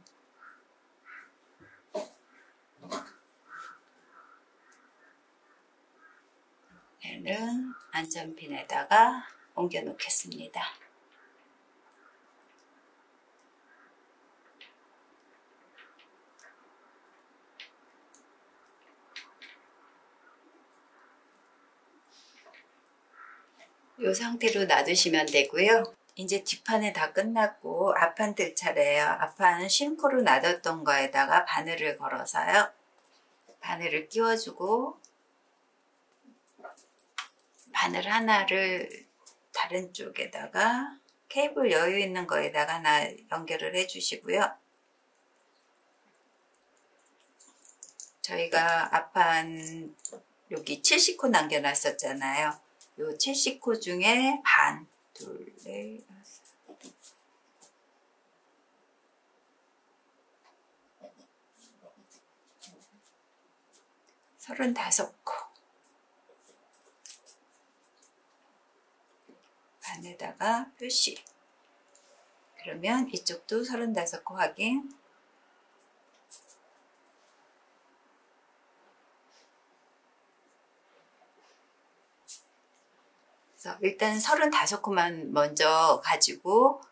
Speaker 1: 얘는 안전핀에다가 옮겨 놓겠습니다. 이 상태로 놔두시면 되고요. 이제 뒷판이 다 끝났고 앞판 뜰 차례예요. 앞판은 쉼코로 놔뒀던 거에다가 바늘을 걸어서요. 바늘을 끼워주고 바늘 하나를 다른 쪽에다가 케이블 여유 있는 거에다가 하나 연결을 해주시고요. 저희가 앞판 여기 70코 남겨놨었잖아요. 요 70코 중에 반, 둘, 넷, 35코 반에다가 표시. 그러면 이쪽도 35코 확인. 그래서 일단 35코만 먼저 가지고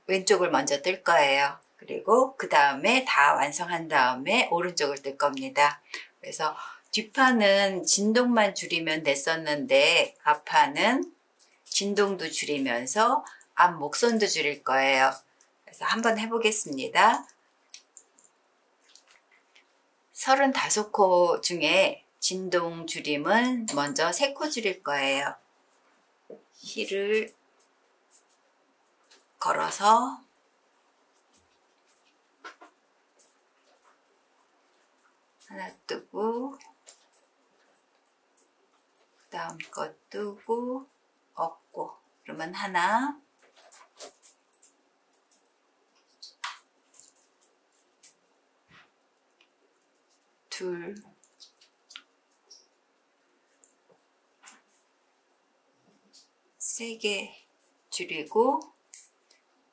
Speaker 1: 왼쪽을 먼저 뜰 거예요. 그리고 그 다음에 다 완성한 다음에 오른쪽을 뜰 겁니다. 그래서 뒷판은 진동만 줄이면 됐었는데 앞판은 진동도 줄이면서 앞 목선도 줄일 거예요. 그래서 한번 해보겠습니다. 35코 중에 진동 줄임은 먼저 3코 줄일 거예요. 힐을 걸어서 하나 뜨고 그 다음 거 뜨고 없고 그러면 하나 둘 세 개 줄이고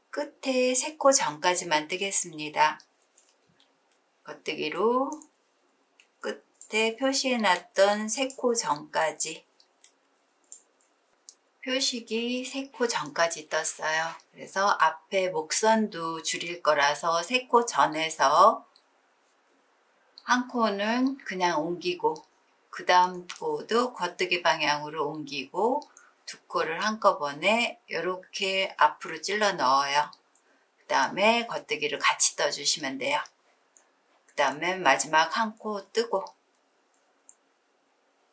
Speaker 1: 끝에 3코 전까지만 뜨겠습니다. 겉뜨기로 끝에 표시해놨던 3코 전까지 표식이 3코 전까지 떴어요. 그래서 앞에 목선도 줄일 거라서 3코 전에서 한 코는 그냥 옮기고 그 다음 코도 겉뜨기 방향으로 옮기고 2코를 한꺼번에 이렇게 앞으로 찔러 넣어요. 그 다음에 겉뜨기를 같이 떠주시면 돼요. 그 다음에 마지막 한 코 뜨고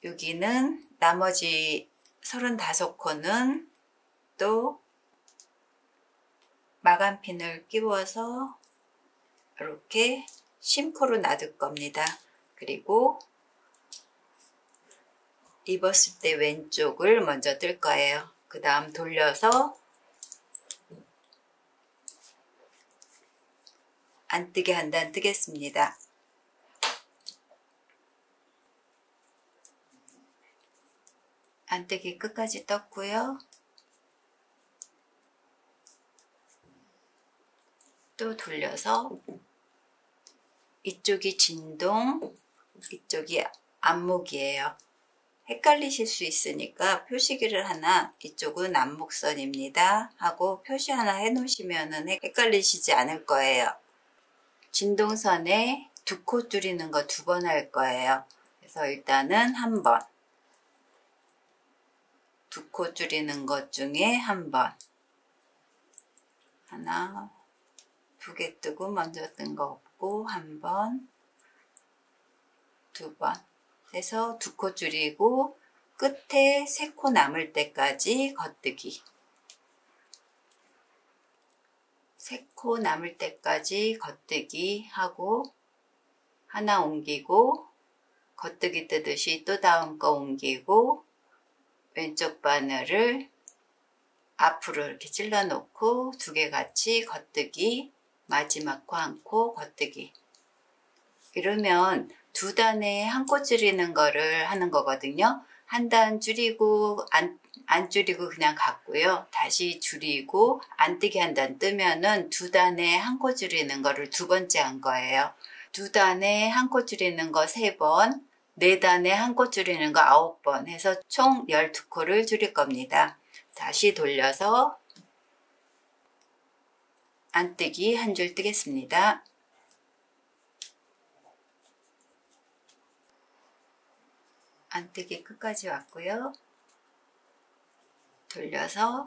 Speaker 1: 여기는 나머지 35코는 또 마감핀을 끼워서 이렇게 심코로 놔둘 겁니다. 그리고 입었을 때 왼쪽을 먼저 뜰 거예요. 그 다음 돌려서 안 뜨게 한 단 뜨겠습니다. 안뜨기 끝까지 떴고요. 또 돌려서 이쪽이 진동, 이쪽이 안목이에요. 헷갈리실 수 있으니까 표시기를 하나, 이쪽은 안목선입니다 하고 표시 하나 해 놓으시면 헷갈리시지 않을 거예요. 진동선에 2코 줄이는 거 2번 할 거예요. 그래서 일단은 한 번, 2코 줄이는 것 중에 한 번, 하나, 2개 뜨고 먼저 뜬 거 없고 한 번, 2번 해서 2코 줄이고 끝에 3코 남을 때까지 겉뜨기. 3코 남을 때까지 겉뜨기 하고 하나 옮기고 겉뜨기 뜨듯이 또 다음 거 옮기고 왼쪽 바늘을 앞으로 이렇게 찔러 놓고 2개 같이 겉뜨기, 마지막 코 한 코 겉뜨기. 이러면 2단에 한 코 줄이는 거를 하는 거거든요. 한 단 줄이고 안 줄이고 그냥 갔고요. 다시 줄이고 안 뜨게 한 단 뜨면은 2단에 한 코 줄이는 거를 2번째 한 거예요. 2단에 한 코 줄이는 거 3번, 4단에 한 코 줄이는 거 9번 해서 총 12코를 줄일 겁니다. 다시 돌려서 안뜨기 한 줄 뜨겠습니다. 안뜨기 끝까지 왔고요. 돌려서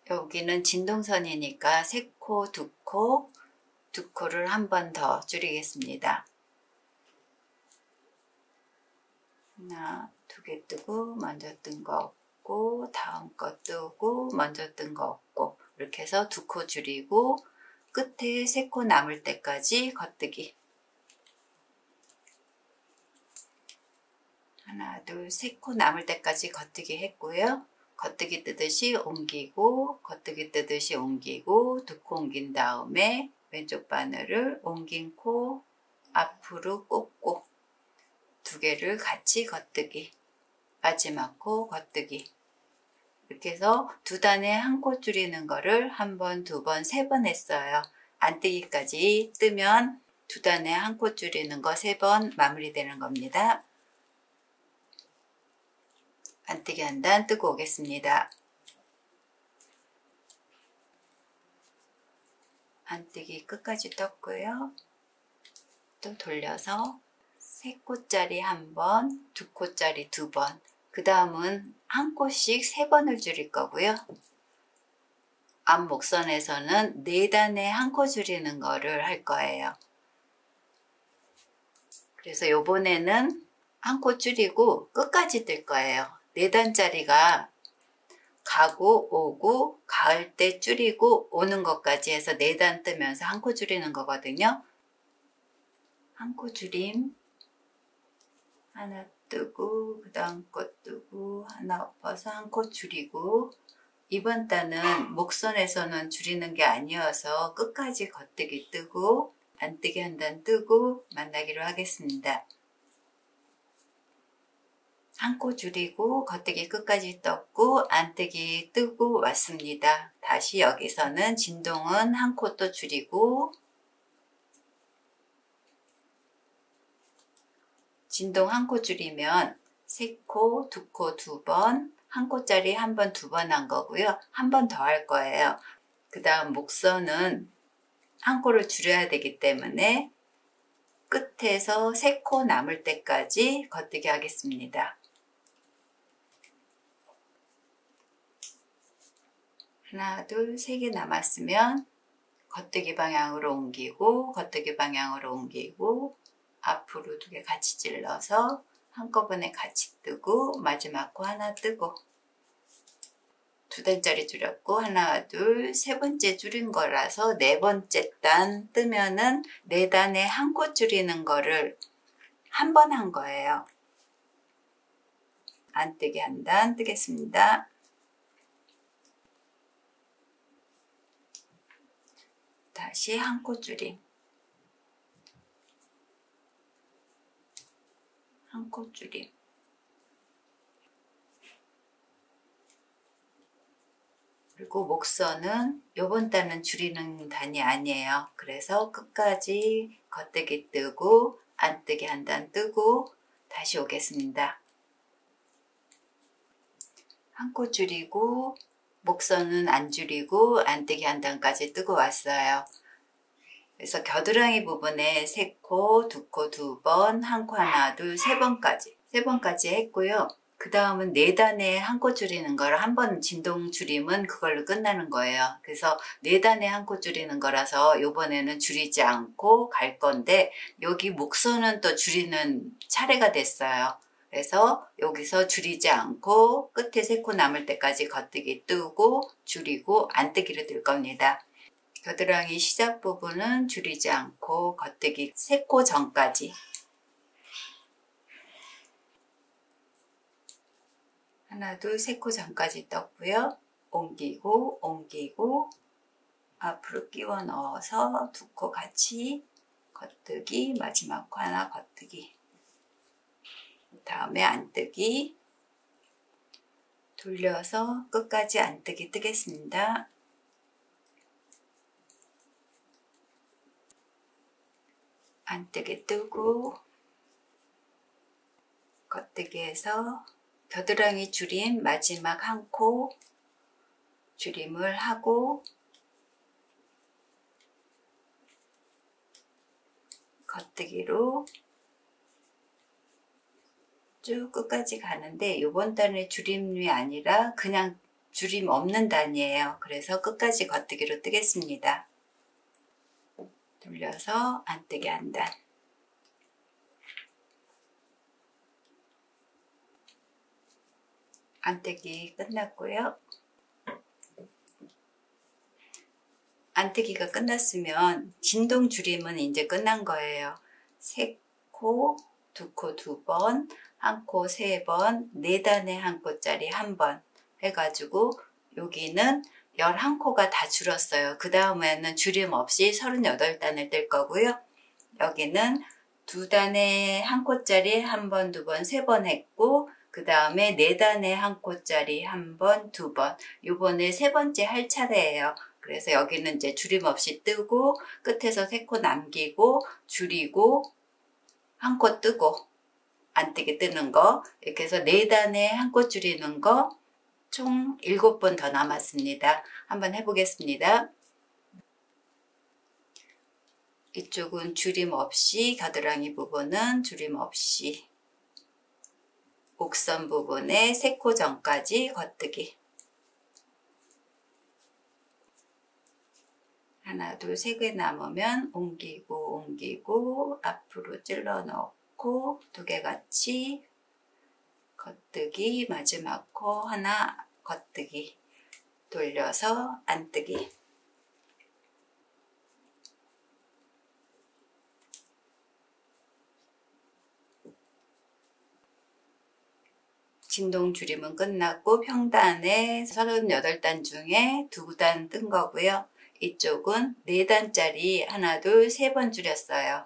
Speaker 1: 여기는 진동선이니까 3코, 2코, 2코를 한 번 더 줄이겠습니다. 하나, 2개 뜨고 먼저 뜬 거 없고 다음 거 뜨고 먼저 뜬 거 없고 이렇게 해서 2코 줄이고 끝에 3코 남을 때까지 겉뜨기. 하나, 둘, 3코 남을 때까지 겉뜨기 했고요. 겉뜨기 뜨듯이 옮기고 겉뜨기 뜨듯이 옮기고 2코 옮긴 다음에 왼쪽 바늘을 옮긴 코 앞으로 꽂고 두 개를 같이 겉뜨기, 마지막 코 겉뜨기. 이렇게 해서 두 단에 한 코 줄이는 거를 한 번, 두 번, 세 번 했어요. 안뜨기까지 뜨면 두 단에 한 코 줄이는 거 세 번 마무리되는 겁니다. 안뜨기 한 단 뜨고 오겠습니다. 안뜨기 끝까지 떴고요. 또 돌려서 세 코짜리 한 번, 두 코짜리 두 번, 그 다음은 한 코씩 세 번을 줄일 거고요. 앞 목선에서는 네 단에 한 코 줄이는 거를 할 거예요. 그래서 요번에는 한 코 줄이고 끝까지 뜰 거예요. 네 단짜리가 가고 오고 가을 때 줄이고 오는 것까지 해서 네 단 뜨면서 한 코 줄이는 거거든요. 한 코 줄임, 하나 뜨고 그 다음 거 뜨고 하나 엎어서 한 코 줄이고, 이번 단은 목선에서는 줄이는 게 아니어서 끝까지 겉뜨기 뜨고 안뜨기 한 단 뜨고 만나기로 하겠습니다. 한 코 줄이고 겉뜨기 끝까지 떴고 안뜨기 뜨고 왔습니다. 다시 여기서는 진동은 한 코 또 줄이고, 진동 한 코 줄이면 세 코, 두 코 두 번, 한 코짜리 한 번, 두 번 한 거고요. 한 번 더 할 거예요. 그 다음 목선은 한 코를 줄여야 되기 때문에 끝에서 세 코 남을 때까지 겉뜨기 하겠습니다. 하나, 둘, 세 개 남았으면 겉뜨기 방향으로 옮기고 겉뜨기 방향으로 옮기고 앞으로 두 개 같이 찔러서 한꺼번에 같이 뜨고 마지막 코 하나 뜨고, 두 단짜리 줄였고 하나, 둘, 세 번째 줄인 거라서 네 번째 단 뜨면은 네 단에 한 코 줄이는 거를 한 번 한 거예요. 안뜨기 한 단 뜨겠습니다. 다시 한 코 줄임, 한 코 줄임, 그리고 목선은 요번 단은 줄이는 단이 아니에요. 그래서 끝까지 겉뜨기 뜨고 안뜨기 한 단 뜨고 다시 오겠습니다. 한 코 줄이고 목선은 안 줄이고 안뜨기 한 단까지 뜨고 왔어요. 그래서 겨드랑이 부분에 세 코, 두 코 두 번, 한 코 하나, 둘, 세 번까지 했고요. 그 다음은 네 단에 한 코 줄이는 걸 한 번 진동 줄임은 그걸로 끝나는 거예요. 그래서 네 단에 한 코 줄이는 거라서 요번에는 줄이지 않고 갈 건데, 여기 목선은 또 줄이는 차례가 됐어요. 그래서 여기서 줄이지 않고 끝에 세 코 남을 때까지 겉뜨기 뜨고 줄이고 안뜨기로 뜰 겁니다. 겨드랑이 시작 부분은 줄이지 않고 겉뜨기 세 코 전까지, 하나, 둘, 세 코 전까지 떴고요. 옮기고 옮기고 앞으로 끼워 넣어서 두 코 같이 겉뜨기, 마지막 코 하나 겉뜨기, 다음에 안뜨기, 돌려서 끝까지 안뜨기 뜨겠습니다. 안뜨기 뜨고 겉뜨기에서 겨드랑이 줄임 마지막 한 코 줄임을 하고 겉뜨기로 쭉 끝까지 가는데, 이번 단의 줄임이 아니라 그냥 줄임 없는 단이에요. 그래서 끝까지 겉뜨기로 뜨겠습니다. 돌려서 안뜨기 한 단, 안뜨기 끝났고요. 안뜨기가 끝났으면 진동 줄임은 이제 끝난 거예요. 세 코, 두 코 두 번, 한 코 세 번, 네 단에 한 코짜리 한 번 해가지고 여기는 11코가 다 줄었어요. 그 다음에는 줄임 없이 38단을 뜰 거고요. 여기는 2단에 한 코짜리 한 번, 두 번, 세 번 했고 그 다음에 4단에 한 코짜리 한 번, 두 번. 요번에 세 번째 할 차례예요. 그래서 여기는 이제 줄임 없이 뜨고 끝에서 3코 남기고 줄이고 한 코 뜨고 안 뜨게 뜨는 거, 이렇게 해서 4단에 한 코 줄이는 거 총 7번 더 남았습니다. 한번 해보겠습니다. 이쪽은 줄임 없이, 겨드랑이 부분은 줄임 없이, 곡선 부분에 3코 전까지 겉뜨기. 하나, 둘, 3개 남으면 옮기고 앞으로 찔러 넣고 2개 같이 겉뜨기, 마지막 코 하나 겉뜨기, 돌려서 안뜨기. 진동 줄임은 끝났고 평단에 38단 중에 2단 뜬 거고요. 이쪽은 4단짜리 하나, 둘, 3번 줄였어요.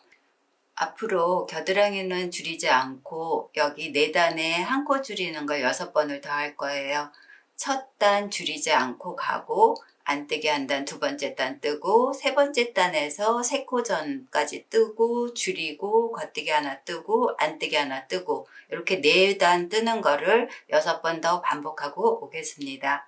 Speaker 1: 앞으로 겨드랑이는 줄이지 않고 여기 4단에 한 코 줄이는 걸 6번을 더 할 거예요. 첫 단 줄이지 않고 가고 안뜨기 한 단, 두 번째 단 뜨고 세 번째 단에서 3코 전까지 뜨고 줄이고 겉뜨기 하나 뜨고 안뜨기 하나 뜨고 이렇게 4단 뜨는 거를 6번 더 반복하고 오겠습니다.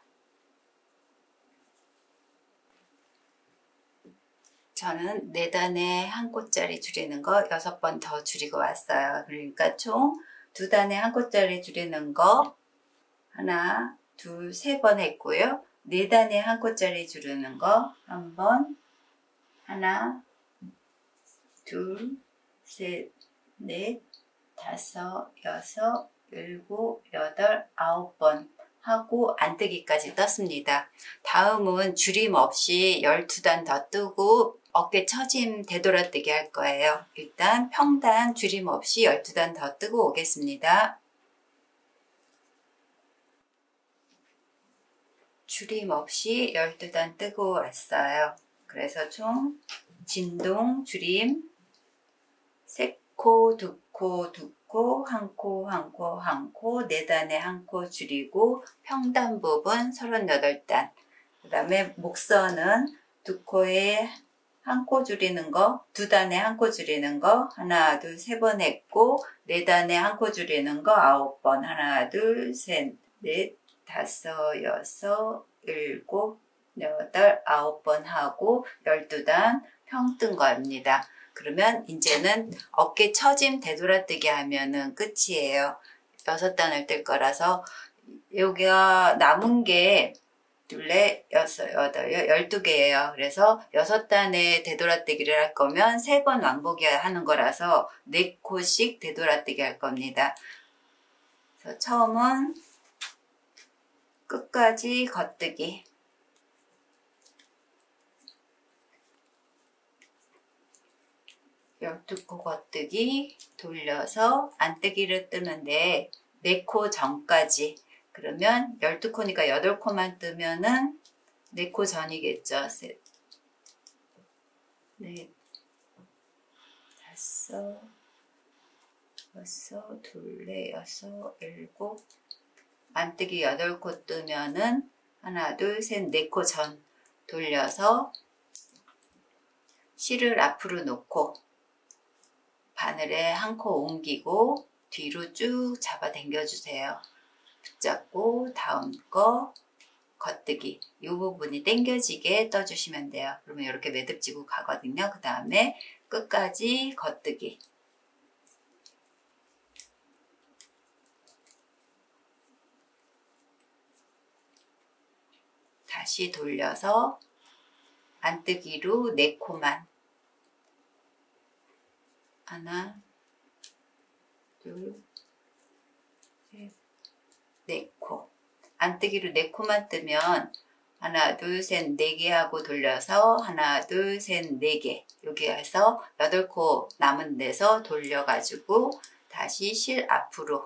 Speaker 1: 저는 4단에 한 코짜리 줄이는 거 6번 더 줄이고 왔어요. 그러니까 총 2단에 한 코짜리 줄이는 거 하나, 둘, 3번 했고요. 4단에 한 코짜리 줄이는 거 한 번, 하나, 둘, 셋, 넷, 다섯, 여섯, 일곱, 여덟, 9번 하고 안뜨기까지 떴습니다. 다음은 줄임 없이 12단 더 뜨고 어깨 처짐 되돌아뜨기 할 거예요. 일단 평단 줄임 없이 12단 더 뜨고 오겠습니다. 줄임 없이 12단 뜨고 왔어요. 그래서 총 진동 줄임 3코, 2코, 2코, 1코, 1코, 1코, 4단에 1코 줄이고 평단 부분 38단. 그 다음에 목선은 2코에 1코 줄이는 거, 2단에 1코 줄이는 거 하나, 둘, 3번 했고 4단에 1코 줄이는 거 9번. 하나, 둘, 셋, 넷, 다섯, 여섯, 일곱, 여덟, 9번 하고 12단 평 뜬 거입니다. 그러면 이제는 어깨 처짐 되돌아뜨기 하면은 끝이에요. 6단을 뜰 거라서 여기가 남은 게 둘레, 6, 8, 12개예요. 그래서 6단에 되돌아뜨기를 할 거면 3번 왕복이 하는 거라서 4코씩 되돌아뜨기 할 겁니다. 그래서 처음은 끝까지 겉뜨기. 열두 코 겉뜨기 돌려서 안뜨기를 뜨는데 4코 전까지. 그러면 12코니까 8코만 뜨면은 4코 전이겠죠. 셋, 넷, 다섯, 여섯, 둘레, 여섯, 일곱. 안뜨기 8코 뜨면은 하나, 둘, 셋, 4코 전 돌려서 실을 앞으로 놓고 바늘에 1코 옮기고 뒤로 쭉 잡아 당겨 주세요. 붙잡고 다음 거 겉뜨기. 이 부분이 당겨지게 떠주시면 돼요. 그러면 이렇게 매듭지고 가거든요. 그 다음에 끝까지 겉뜨기. 다시 돌려서 안뜨기로 4코만. 하나, 둘, 셋, 4코. 안뜨기로 4코만 뜨면 하나, 둘, 셋, 4개 하고 돌려서 하나, 둘, 셋, 4개. 여기 해서 8코 남은 데서 돌려가지고 다시 실 앞으로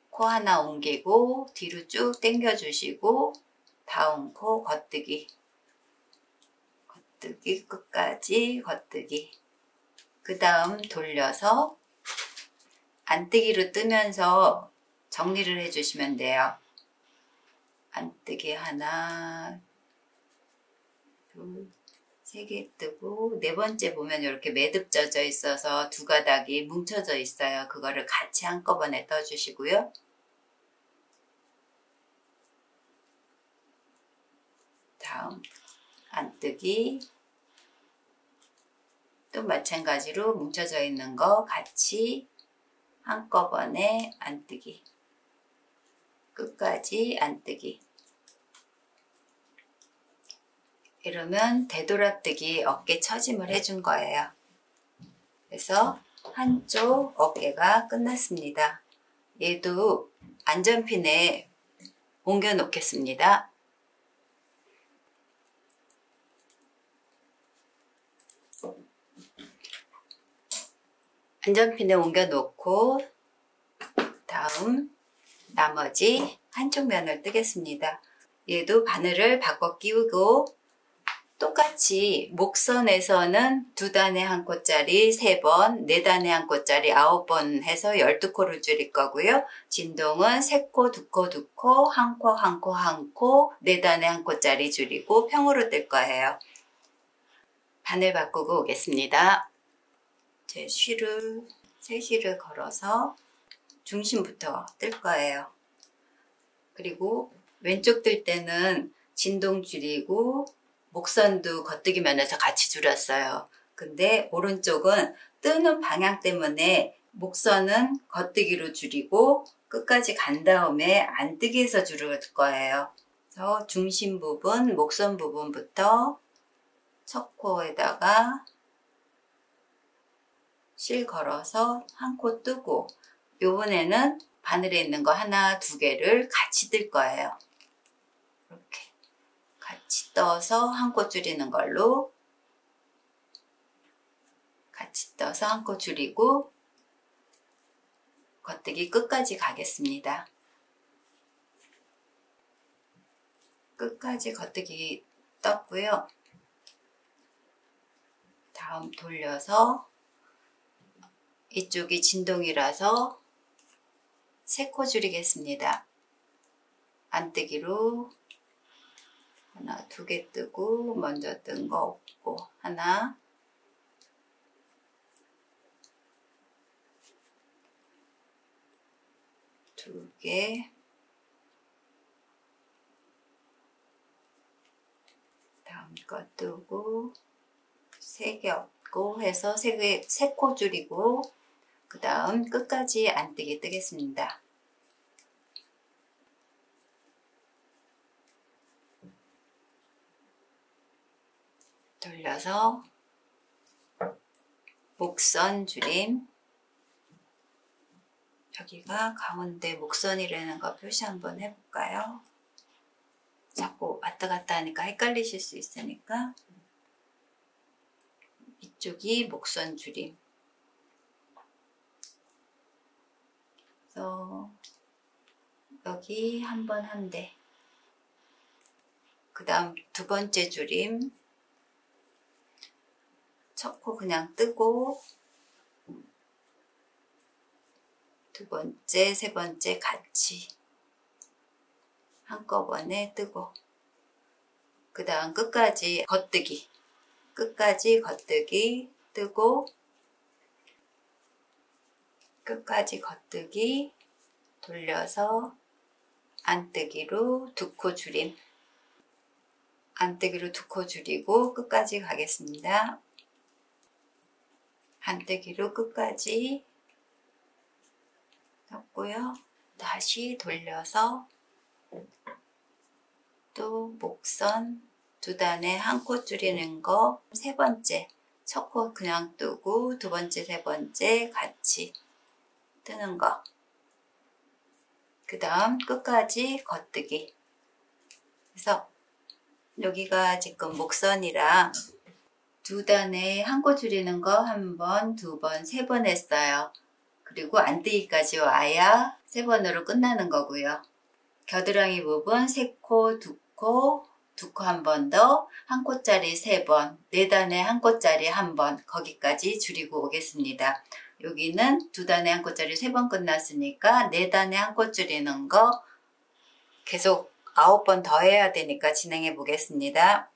Speaker 1: 코 하나 옮기고 뒤로 쭉 당겨주시고 다음 코 겉뜨기. 겉뜨기 끝까지 겉뜨기. 그 다음 돌려서 안뜨기로 뜨면서 정리를 해주시면 돼요. 안뜨기 하나, 둘, 세 개 뜨고 네 번째 보면 이렇게 매듭 젖어 있어서 두 가닥이 뭉쳐져 있어요. 그거를 같이 한꺼번에 떠주시고요. 다음 안뜨기 또 마찬가지로 뭉쳐져 있는 거 같이 한꺼번에 안뜨기, 끝까지 안뜨기. 이러면 되돌아뜨기 어깨 처짐을 해준 거예요. 그래서 한쪽 어깨가 끝났습니다. 얘도 안전핀에 옮겨 놓겠습니다. 안전핀에 옮겨 놓고 다음 나머지 한쪽 면을 뜨겠습니다. 얘도 바늘을 바꿔 끼우고 똑같이 목선에서는 2단에 한 코짜리 3번, 4단에 한 코짜리 9번 해서 12코를 줄일 거고요. 진동은 3코, 2코, 2코, 1코, 1코, 1코, 4단에 한 코짜리 줄이고 평으로 뜰 거예요. 바늘 바꾸고 오겠습니다. 제 실을, 새실을 걸어서 중심부터 뜰 거예요. 그리고 왼쪽 뜰 때는 진동 줄이고 목선도 겉뜨기 면에서 같이 줄였어요. 근데 오른쪽은 뜨는 방향 때문에 목선은 겉뜨기로 줄이고 끝까지 간 다음에 안뜨기에서 줄일 거예요. 그래서 중심 부분, 목선 부분부터 첫 코에다가 실 걸어서 한 코 뜨고 요번에는 바늘에 있는 거 하나, 2개를 같이 뜰 거예요. 이렇게 같이 떠서 한 코 줄이는 걸로 같이 떠서 한 코 줄이고 겉뜨기 끝까지 가겠습니다. 끝까지 겉뜨기 떴고요. 다음 돌려서 이쪽이 진동이라서 3코 줄이겠습니다. 안뜨기로 하나, 2개 뜨고 먼저 뜬 거 없고 하나, 두 개, 다음 거 뜨고 3개 없고 해서 3코 줄이고 그 다음 끝까지 안뜨기 뜨겠습니다. 돌려서 목선 줄임, 여기가 가운데 목선이라는 거 표시 한번 해볼까요? 자꾸 왔다 갔다 하니까 헷갈리실 수 있으니까 이쪽이 목선 줄임. 그래서 여기 한 번 한 대, 그 다음 2번째 줄임, 첫 코 그냥 뜨고 2번째, 3번째 같이 한꺼번에 뜨고 그 다음 끝까지 겉뜨기, 끝까지 겉뜨기 뜨고 끝까지 겉뜨기 돌려서 안뜨기로 2코 줄임, 안뜨기로 2코 줄이고 끝까지 가겠습니다. 안뜨기로 끝까지 떴고요. 다시 돌려서 또 목선 2단에 한 코 줄이는 거 3번째, 첫 코 그냥 뜨고 2번째, 3번째 같이 뜨는 거, 그 다음 끝까지 겉뜨기. 그래서 여기가 지금 목선이라 2단에 한 코 줄이는 거 1번, 2번, 3번 했어요. 그리고 안뜨기까지 와야 3번으로 끝나는 거고요. 겨드랑이 부분 3코, 2코, 두 코 한 번 더, 한 코짜리 3번, 4단에 한 코짜리 1번, 거기까지 줄이고 오겠습니다. 여기는 2단에 한 코짜리 3번 끝났으니까 4단에 한 코 줄이는 거 계속 9번 더 해야 되니까 진행해 보겠습니다.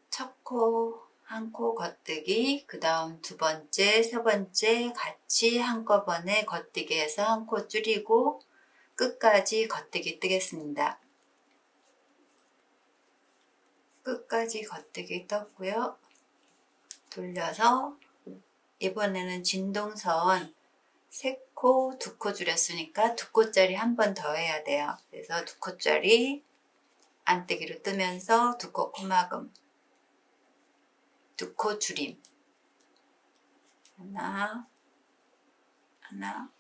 Speaker 1: 첫 코, 한 코 겉뜨기, 그 다음 두 번째, 세 번째 같이 한꺼번에 겉뜨기 해서 한 코 줄이고 끝까지 겉뜨기 뜨겠습니다. 끝까지 겉뜨기 떴고요. 돌려서 이번에는 진동선 3코, 2코 줄였으니까 2코짜리 한 번 더 해야 돼요. 그래서 2코짜리 안뜨기로 뜨면서 2코 코막음, 2코 줄임, 하나, 하나,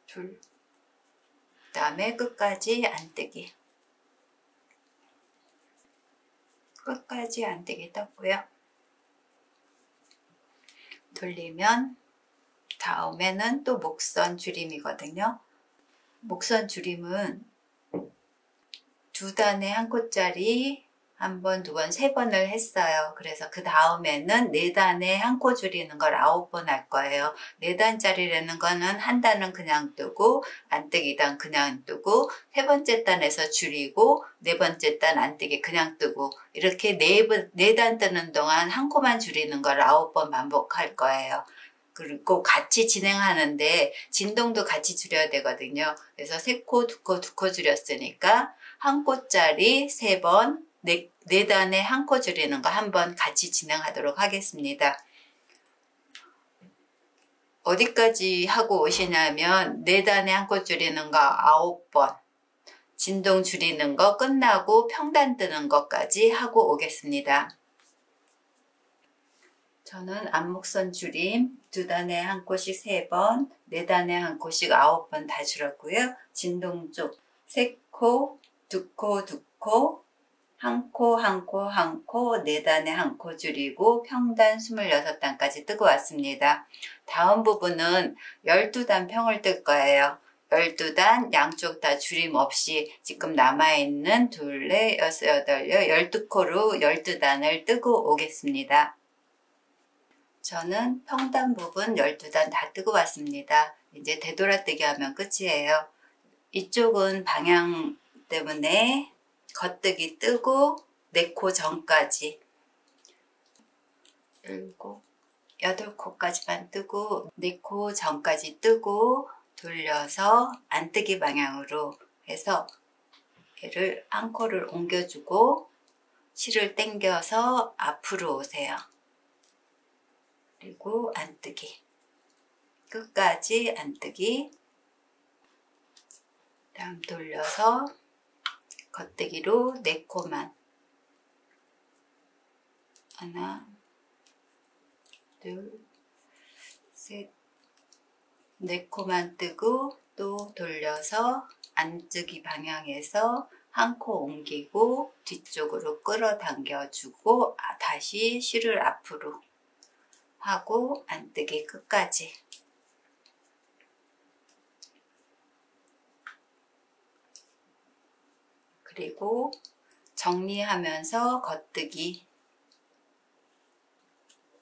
Speaker 1: 둘, 그 다음에 끝까지 안뜨기, 끝까지 안뜨기 떴고요. 돌리면 다음에는 또 목선 줄임이거든요. 목선 줄임은 2단에 한 코짜리 한 번, 2번, 3번을 했어요. 그래서 그 다음에는 4단에 한 코 줄이는 걸 9번 할 거예요. 4단짜리라는 거는 한 단은 그냥 뜨고 안뜨기 단 그냥 뜨고 세 번째 단에서 줄이고 네 번째 단 안뜨기 그냥 뜨고 이렇게 4단 뜨는 동안 한 코만 줄이는 걸 9번 반복할 거예요. 그리고 같이 진행하는데 진동도 같이 줄여야 되거든요. 그래서 3코, 2코, 2코 줄였으니까 한 코짜리 3번, 4단에 한 코 줄이는 거 한번 같이 진행하도록 하겠습니다. 어디까지 하고 오시냐면 4단에 한 코 줄이는 거 9번, 진동 줄이는 거 끝나고 평단 뜨는 것까지 하고 오겠습니다. 저는 앞목선 줄임 2단에 한 코씩 3번, 4단에 한 코씩 9번 다 줄였고요. 진동 쪽 3코, 2코, 2코, 한 코, 한 코, 한 코, 4단에 한 코 줄이고 평단 26단까지 뜨고 왔습니다. 다음 부분은 12단 평을 뜰 거예요. 12단 양쪽 다 줄임 없이 지금 남아있는 2, 4, 6, 8, 12코로 12단을 뜨고 오겠습니다. 저는 평단 부분 12단 다 뜨고 왔습니다. 이제 되돌아뜨기 하면 끝이에요. 이쪽은 방향 때문에 겉뜨기 뜨고 4코 전까지 7, 8코까지만 뜨고 4코 전까지 뜨고 돌려서 안뜨기 방향으로 해서 얘를 한 코를 옮겨주고 실을 당겨서 앞으로 오세요. 그리고 안뜨기, 끝까지 안뜨기, 다음 돌려서 겉뜨기로 4코만 하나, 둘, 셋, 4코만 뜨고 또 돌려서 안뜨기 방향에서 한 코 옮기고 뒤쪽으로 끌어당겨 주고 다시 실을 앞으로 하고 안뜨기 끝까지. 그리고 정리하면서 겉뜨기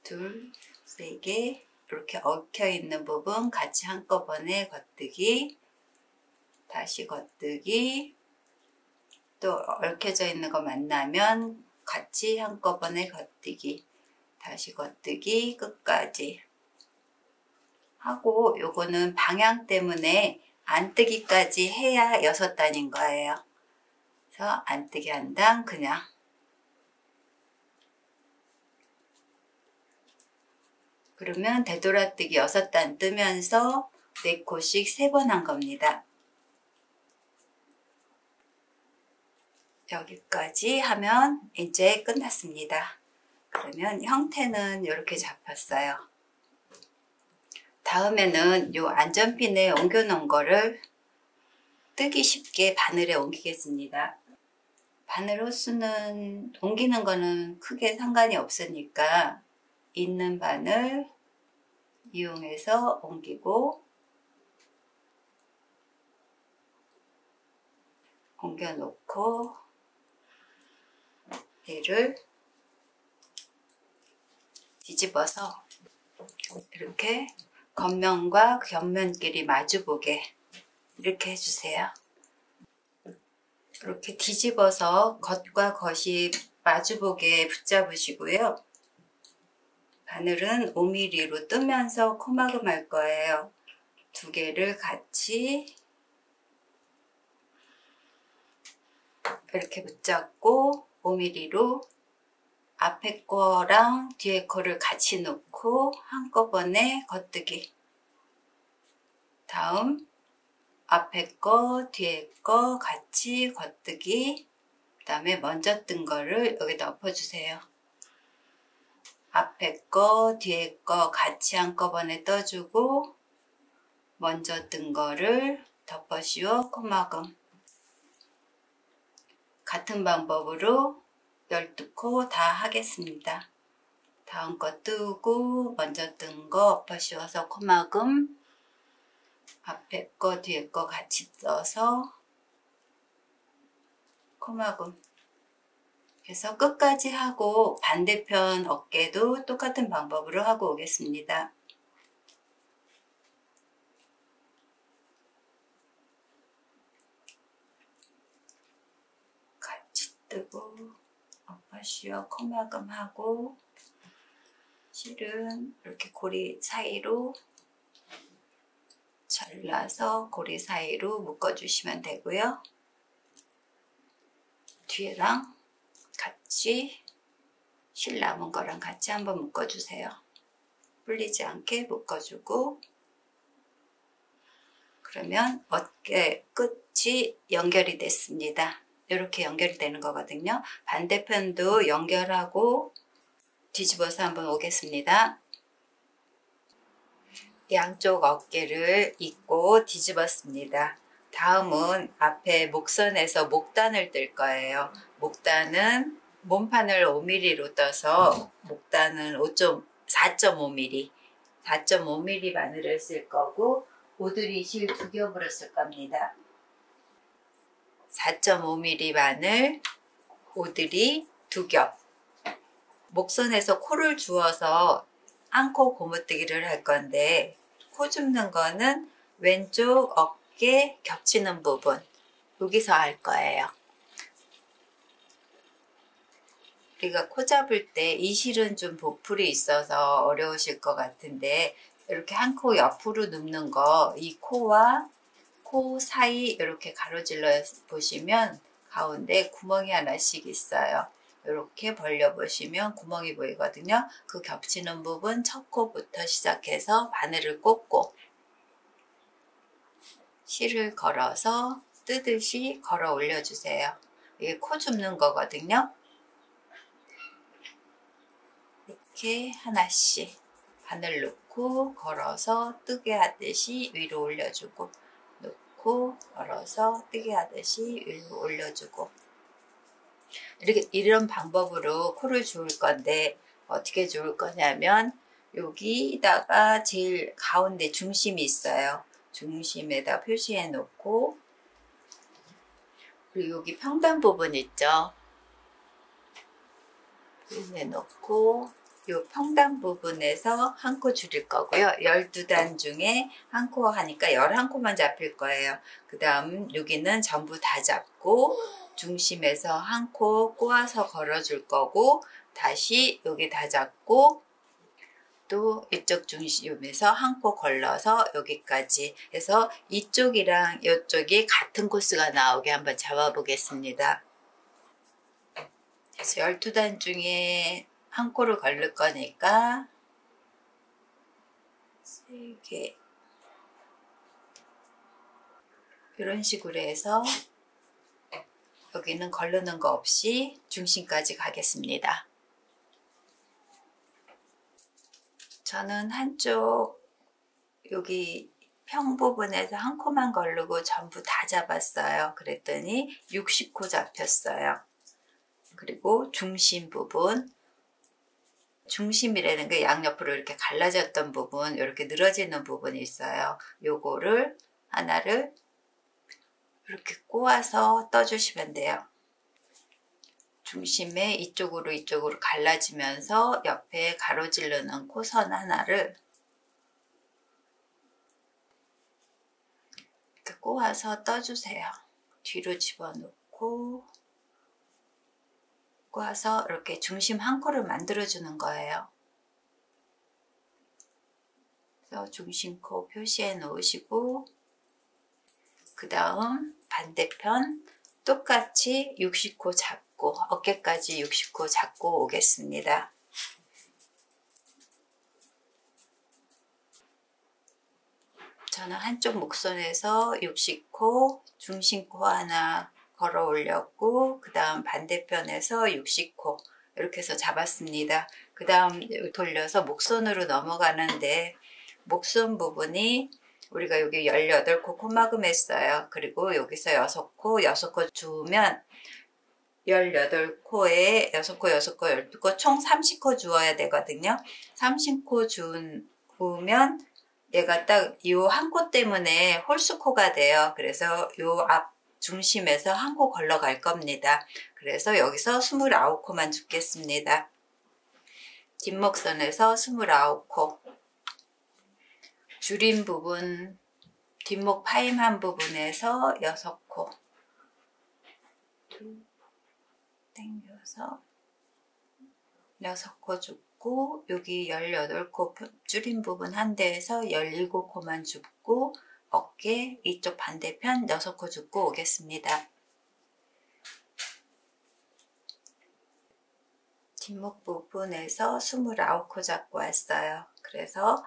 Speaker 1: 2, 3개 이렇게 얽혀 있는 부분 같이 한꺼번에 겉뜨기, 다시 겉뜨기, 또 얽혀져 있는 거 만나면 같이 한꺼번에 겉뜨기, 다시 겉뜨기 끝까지 하고, 요거는 방향 때문에 안뜨기까지 해야 6단인 거예요. 그래서 안뜨기 한 단 그냥 그러면 되돌아뜨기 6단 뜨면서 4코씩 3번 한 겁니다. 여기까지 하면 이제 끝났습니다. 그러면 형태는 이렇게 잡혔어요. 다음에는 요 안전핀에 옮겨 놓은 거를 뜨기 쉽게 바늘에 옮기겠습니다. 바늘 호스는 옮기는 거는 크게 상관이 없으니까 있는 바늘 이용해서 옮기고 옮겨놓고 얘를 뒤집어서 이렇게 겉면과 겉면끼리 마주보게 이렇게 해주세요. 이렇게 뒤집어서 겉과 겉이 마주보게 붙잡으시고요. 바늘은 5mm로 뜨면서 코막음 할 거예요. 두 개를 같이 이렇게 붙잡고 5mm로 앞에 거랑 뒤에 거를 같이 놓고 한꺼번에 겉뜨기. 다음 앞에 거 뒤에 거 같이 겉뜨기. 그 다음에 먼저 뜬 거를 여기다 엎어주세요. 앞에 거 뒤에 거 같이 한꺼번에 떠주고 먼저 뜬 거를 덮어씌워 코막음. 같은 방법으로 12코 다 하겠습니다. 다음 거 뜨고 먼저 뜬 거 엎어씌워서 코막음. 앞에 거 뒤에 거 같이 떠서 코막음. 그래서 끝까지 하고 반대편 어깨도 똑같은 방법으로 하고 오겠습니다. 같이 뜨고 엎어씌워 코막음 하고 실은 이렇게 고리 사이로 잘라서 고리 사이로 묶어주시면 되고요. 뒤에랑 같이 실 남은 거랑 같이 한번 묶어주세요. 풀리지 않게 묶어주고 그러면 어깨 끝이 연결이 됐습니다. 이렇게 연결이 되는 거거든요. 반대편도 연결하고 뒤집어서 한번 오겠습니다. 양쪽 어깨를 잇고 뒤집었습니다. 다음은 앞에 목선에서 목단을 뜰 거예요. 목단은 몸판을 5mm로 떠서 목단은 4.5mm 4.5mm 바늘을 쓸 거고 오드리 실 2겹으로 쓸 겁니다. 4.5mm 바늘 오드리 2겹. 목선에서 코를 주어서 안코 고무뜨기를 할 건데 코 줍는 거는 왼쪽 어깨 겹치는 부분 여기서 할 거예요. 우리가 코 잡을 때 이 실은 좀 보풀이 있어서 어려우실 것 같은데 이렇게 한 코 옆으로 눕는 거 이 코와 코 사이 이렇게 가로질러 보시면 가운데 구멍이 하나씩 있어요. 이렇게 벌려 보시면 구멍이 보이거든요. 그 겹치는 부분 첫 코부터 시작해서 바늘을 꽂고 실을 걸어서 뜨듯이 걸어 올려주세요. 이게 코 줍는 거거든요. 이렇게 하나씩 바늘 넣고 걸어서 뜨게 하듯이 위로 올려주고 넣고 걸어서 뜨게 하듯이 위로 올려주고 이런 방법으로 코를 주울 건데 어떻게 주울 거냐면 여기다가 제일 가운데 중심이 있어요. 중심에다 표시해 놓고 그리고 여기 평단 부분 있죠. 표시해 놓고 이 평단 부분에서 한 코 줄일 거고요. 12단 중에 한 코 하니까 11코만 잡힐 거예요. 그 다음 여기는 전부 다 잡고 중심에서 한 코 꼬아서 걸어줄 거고 다시 여기 다 잡고 또 이쪽 중심에서 한 코 걸러서 여기까지 해서 이쪽이랑 이쪽이 같은 코스가 나오게 한번 잡아 보겠습니다. 그래서 12단 중에 한 코를 걸릴 거니까 3개 이런 식으로 해서 여기는 걸르는 거 없이 중심까지 가겠습니다. 저는 한쪽 여기 평 부분에서 한 코만 걸르고 전부 다 잡았어요. 그랬더니 60코 잡혔어요. 그리고 중심 부분 중심이라는 게 양옆으로 이렇게 갈라졌던 부분 이렇게 늘어지는 부분이 있어요. 요거를 하나를 이렇게 꼬아서 떠주시면 돼요. 중심에 이쪽으로 갈라지면서 옆에 가로지르는 코선 하나를 이렇게 꼬아서 떠주세요. 뒤로 집어넣고 꼬아서 이렇게 중심 한 코를 만들어주는 거예요. 그래서 중심코 표시해 놓으시고 그 다음 반대편 똑같이 60코 잡고 어깨까지 60코 잡고 오겠습니다. 저는 한쪽 목선에서 60코 중심코 하나 걸어 올렸고 그 다음 반대편에서 60코 이렇게 해서 잡았습니다. 그 다음 돌려서 목선으로 넘어가는데 목선 부분이 우리가 여기 18코 코막음 했어요. 그리고 여기서 6코 주우면 18코에 6코 12코 총 30코 주어야 되거든요. 30코 주우면 얘가 딱 이 한 코 때문에 홀수코가 돼요. 그래서 요 앞 중심에서 한 코 걸러 갈 겁니다. 그래서 여기서 29코만 줍겠습니다. 뒷목선에서 29코 줄인 부분 뒷목 파임한 부분에서 6코 당겨서 6코 줍고 여기 18코 줄인 부분 한 대에서 17코만 줍고 어깨 이쪽 반대편 6코 줍고 오겠습니다. 뒷목 부분에서 29코 잡고 왔어요. 그래서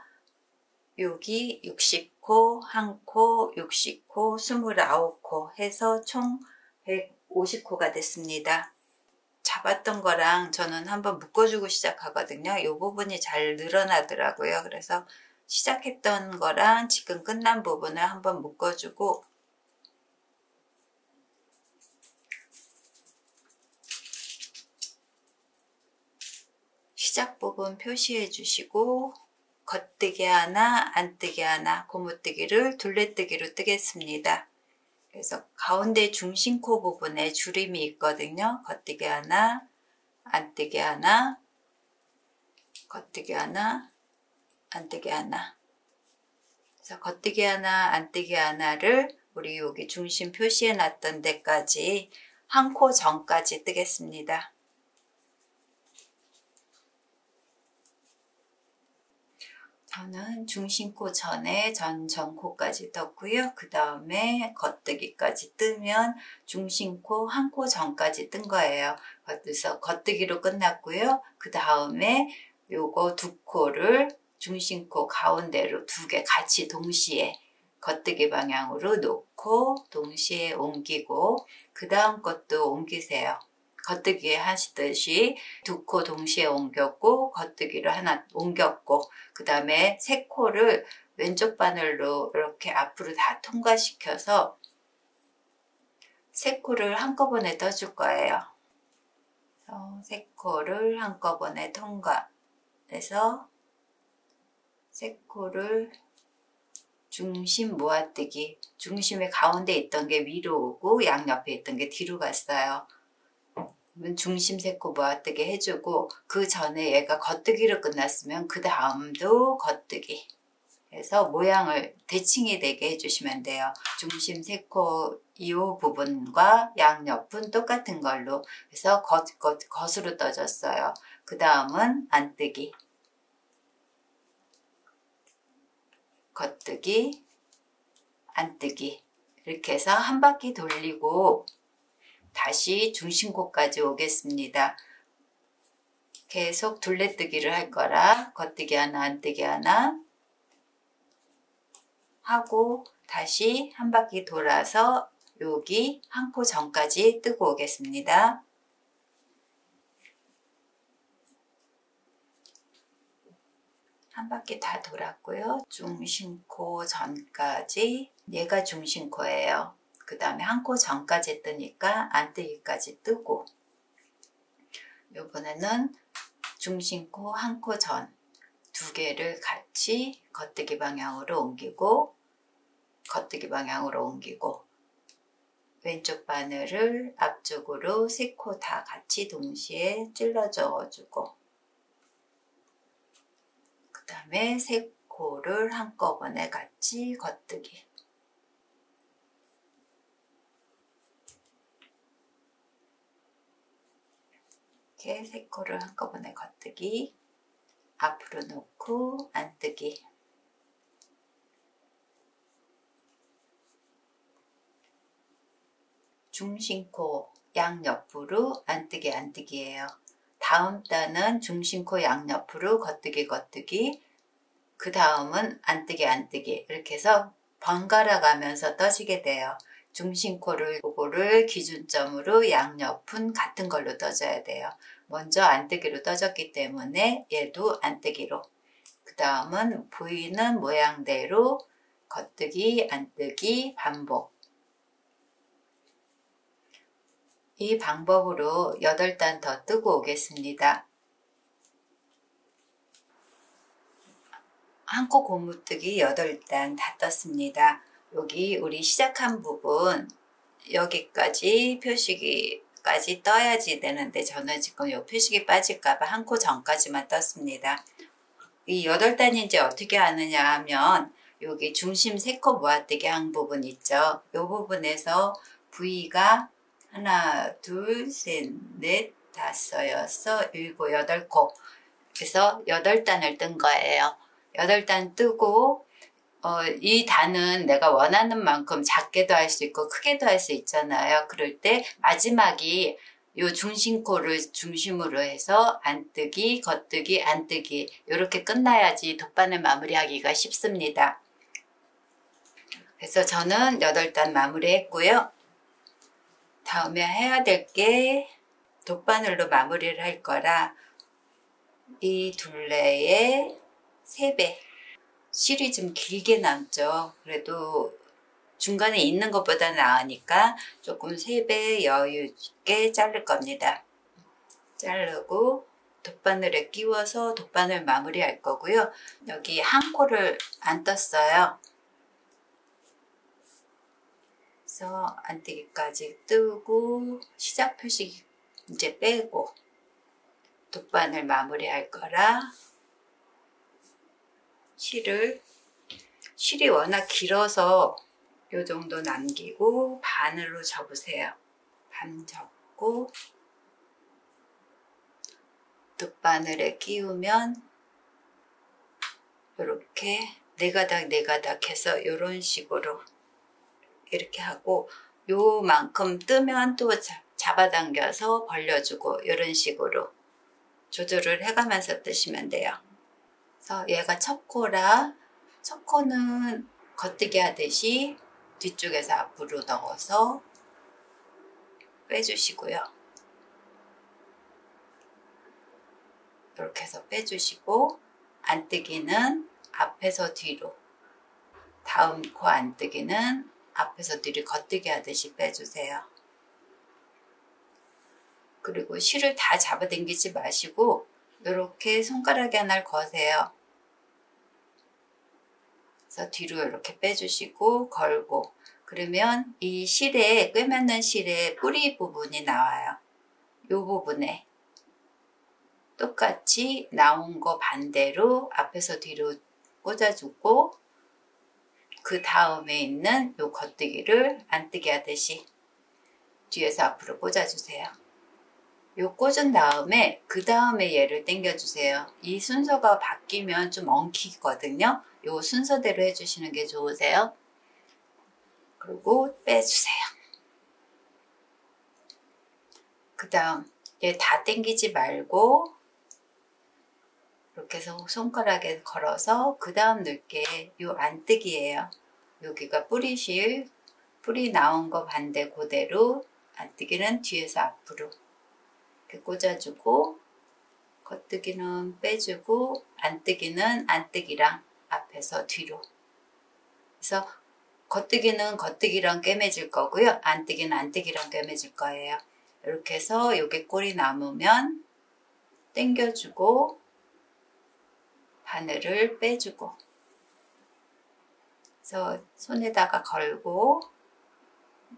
Speaker 1: 여기 60코, 1코, 60코, 29코 해서 총 150코가 됐습니다. 잡았던 거랑 저는 한번 묶어주고 시작하거든요. 이 부분이 잘 늘어나더라고요. 그래서 시작했던 거랑 지금 끝난 부분을 한번 묶어주고 시작 부분 표시해 주시고 겉뜨기 하나, 안뜨기 하나, 고무뜨기를 둘레뜨기로 뜨겠습니다. 그래서 가운데 중심코 부분에 줄임이 있거든요. 겉뜨기 하나, 안뜨기 하나, 겉뜨기 하나, 안뜨기 하나. 그래서 겉뜨기 하나, 안뜨기 하나를 우리 여기 중심 표시해 놨던 데까지 한 코 전까지 뜨겠습니다. 저는 중심코 전에 전코까지 떴고요. 그 다음에 겉뜨기까지 뜨면 중심코 한 코 전까지 뜬 거예요. 그래서 겉뜨기로 끝났고요. 그 다음에 요거 두 코를 중심코 가운데로 두 개 같이 동시에 겉뜨기 방향으로 놓고 동시에 옮기고 그 다음 것도 옮기세요. 겉뜨기 하시듯이 두 코 동시에 옮겼고 겉뜨기를 하나 옮겼고 그 다음에 세 코를 왼쪽 바늘로 이렇게 앞으로 다 통과시켜서 세 코를 한꺼번에 떠줄 거예요. 세 코를 한꺼번에 통과해서 세 코를 중심 모아뜨기 중심의 가운데 있던 게 위로 오고 양옆에 있던 게 뒤로 갔어요. 중심 세 코 모아뜨기 해주고 그 전에 얘가 겉뜨기로 끝났으면 그 다음도 겉뜨기 해서 모양을 대칭이 되게 해주시면 돼요. 중심 세 코 이 부분과 양옆은 똑같은 걸로 해서 겉으로 떠줬어요. 그 다음은 안뜨기 겉뜨기 안뜨기 이렇게 해서 한 바퀴 돌리고 다시 중심코까지 오겠습니다. 계속 둘레뜨기를 할 거라 겉뜨기 하나 안뜨기 하나 하고 다시 한 바퀴 돌아서 여기 한 코 전까지 뜨고 오겠습니다. 한 바퀴 다 돌았고요. 중심코 전까지 얘가 중심코예요. 그 다음에 한 코 전까지 뜨니까 안뜨기까지 뜨고 이번에는 중심코 한 코 전 두 개를 같이 겉뜨기 방향으로 옮기고 겉뜨기 방향으로 옮기고 왼쪽 바늘을 앞쪽으로 3코 다 같이 동시에 찔러 줘주고, 그 다음에 3코를 한꺼번에 같이 겉뜨기. 이렇게 3코를 한꺼번에 겉뜨기, 앞으로 놓고 안뜨기. 중심코 양옆으로 안뜨기 안뜨기예요. 다음 단은 중심코 양옆으로 겉뜨기 겉뜨기, 그 다음은 안뜨기 안뜨기, 이렇게 해서 번갈아 가면서 떠지게 돼요. 중심코를 요거를 기준점으로 양옆은 같은 걸로 떠줘야 돼요. 먼저 안뜨기로 떠졌기 때문에 얘도 안뜨기로, 그 다음은 보이는 모양대로 겉뜨기 안뜨기 반복. 이 방법으로 8단 더 뜨고 오겠습니다. 한코 고무뜨기 8단 다 떴습니다. 여기 우리 시작한 부분 여기까지 표시기까지 떠야지 되는데 저는 지금 이 표시기 빠질까봐 한 코 전까지만 떴습니다. 이 8단이 이제 어떻게 하느냐 하면 여기 중심 3코 모아뜨기 한 부분 있죠. 이 부분에서 V가 하나, 둘, 셋, 넷, 다섯, 여섯, 일곱, 8코. 그래서 8단을 뜬 거예요. 8단 뜨고 이 단은 내가 원하는 만큼 작게도 할 수 있고 크게도 할 수 있잖아요. 그럴 때 마지막이 요 중심코를 중심으로 해서 안뜨기, 겉뜨기, 안뜨기 이렇게 끝나야지 돗바늘 마무리하기가 쉽습니다. 그래서 저는 8단 마무리했고요. 다음에 해야 될 게 돗바늘로 마무리를 할 거라 이 둘레의 3배, 실이 좀 길게 남죠. 그래도 중간에 있는 것보다 나으니까 조금 3배 여유 있게 자를 겁니다. 자르고 돗바늘에 끼워서 돗바늘 마무리 할 거고요. 여기 한 코를 안 떴어요. 그래서 안뜨기까지 뜨고 시작 표시 이제 빼고 돗바늘 마무리 할 거라 실이 워낙 길어서 요 정도 남기고 반으로 접으세요. 반 접고 돗바늘에 끼우면 이렇게 4가닥 4가닥 해서 이런 식으로 이렇게 하고 요만큼 뜨면 또 잡아당겨서 벌려주고 이런 식으로 조절을 해가면서 뜨시면 돼요. 그래서 얘가 첫 코라 첫 코는 겉뜨기 하듯이 뒤쪽에서 앞으로 넣어서 빼주시고요. 이렇게 해서 빼주시고 안뜨기는 앞에서 뒤로, 다음 코 안뜨기는 앞에서 뒤로 겉뜨기 하듯이 빼주세요. 그리고 실을 다 잡아당기지 마시고 이렇게 손가락에 하나를 거세요. 그래서 뒤로 이렇게 빼주시고 걸고, 그러면 이 실에 꿰맞는 실에 뿌리 부분이 나와요. 이 부분에 똑같이 나온 거 반대로 앞에서 뒤로 꽂아주고 그 다음에 있는 요 겉뜨기를 안뜨기 하듯이 뒤에서 앞으로 꽂아주세요. 요 꽂은 다음에 그 다음에 얘를 당겨주세요. 이 순서가 바뀌면 좀 엉키거든요. 요 순서대로 해주시는 게 좋으세요. 그리고 빼주세요. 그 다음 얘 다 당기지 말고 이렇게 해서 손가락에 걸어서 그 다음 넣을게 요 안뜨기예요. 여기가 뿌리실, 뿌리 나온 거 반대 그대로 안뜨기는 뒤에서 앞으로 이렇게 꽂아주고 겉뜨기는 빼주고 안뜨기는 안뜨기랑 앞에서 뒤로. 그래서 겉뜨기는 겉뜨기랑 꿰매질 거고요. 안뜨기는 안뜨기랑 꿰매질 거예요. 이렇게 해서 여기 꼬리 남으면 당겨주고 바늘을 빼주고, 그래서 손에다가 걸고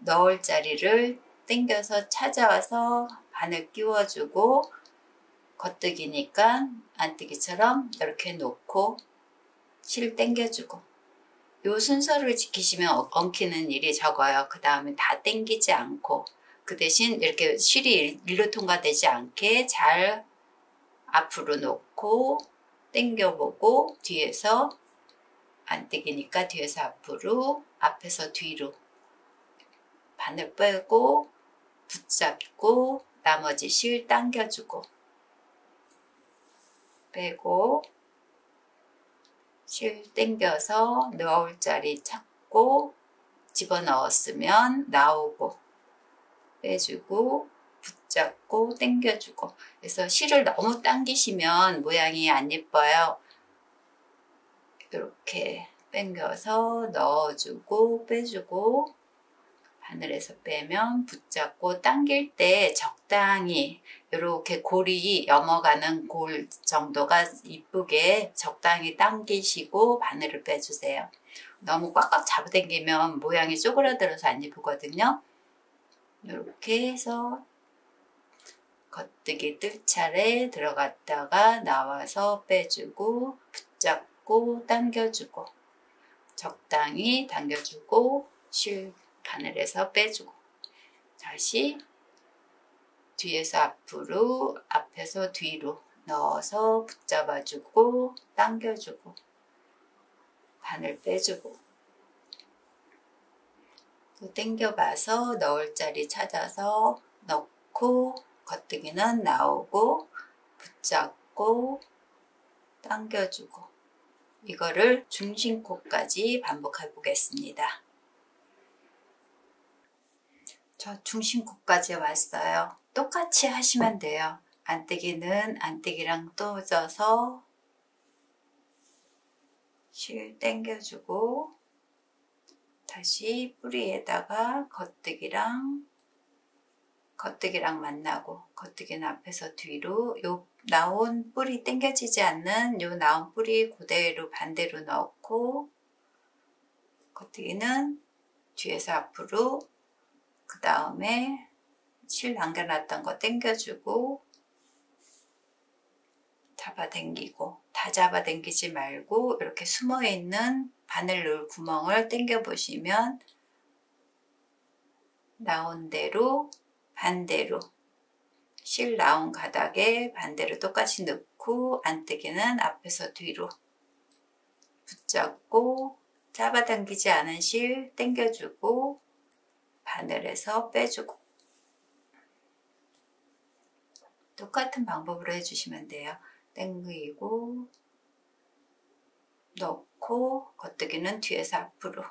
Speaker 1: 넣을 자리를 당겨서 찾아와서 바늘 끼워주고, 겉뜨기니까 안뜨기처럼 이렇게 놓고 실 당겨주고, 요 순서를 지키시면 엉키는 일이 적어요. 그 다음에 다 당기지 않고, 그 대신 이렇게 실이 일로 통과되지 않게 잘 앞으로 놓고 당겨보고, 뒤에서 안뜨기니까 뒤에서 앞으로, 앞에서 뒤로 바늘 빼고 붙잡고 나머지 실 당겨주고, 빼고 실 당겨서 넣을 자리 찾고 집어넣었으면 나오고, 빼주고 붙잡고 당겨주고. 그래서 실을 너무 당기시면 모양이 안 예뻐요. 이렇게 당겨서 넣어주고 빼주고, 바늘에서 빼면 붙잡고, 당길 때 적당히 이렇게 골이 넘어가는 골 정도가 이쁘게 적당히 당기시고 바늘을 빼주세요. 너무 꽉꽉 잡아당기면 모양이 쪼그라들어서 안 예쁘거든요. 이렇게 해서 겉뜨기 뜰 차례 들어갔다가 나와서 빼주고, 붙잡고 당겨주고, 적당히 당겨주고, 실 바늘에서 빼주고, 다시 뒤에서 앞으로, 앞에서 뒤로 넣어서 붙잡아주고 당겨주고 바늘 빼주고, 또 당겨봐서 넣을 자리 찾아서 넣고, 겉뜨기는 나오고 붙잡고 당겨주고, 이거를 중심코까지 반복해 보겠습니다. 저 중심코까지 왔어요. 똑같이 하시면 돼요. 안뜨기는 안뜨기랑 떠져서 실 당겨주고, 다시 뿌리에다가 겉뜨기랑 만나고, 겉뜨기는 앞에서 뒤로, 요 나온 뿌리 당겨지지 않는 요 나온 뿌리 그대로 반대로 넣고, 겉뜨기는 뒤에서 앞으로, 그 다음에 실 남겨놨던 거 당겨주고, 잡아당기고, 다 잡아당기지 말고 이렇게 숨어있는 바늘 넣을 구멍을 당겨 보시면 나온 대로 반대로, 실 나온 가닥에 반대로 똑같이 넣고, 안뜨기는 앞에서 뒤로 붙잡고, 잡아당기지 않은 실 당겨주고 바늘에서 빼주고, 똑같은 방법으로 해주시면 돼요. 당기고 넣고, 겉뜨기는 뒤에서 앞으로,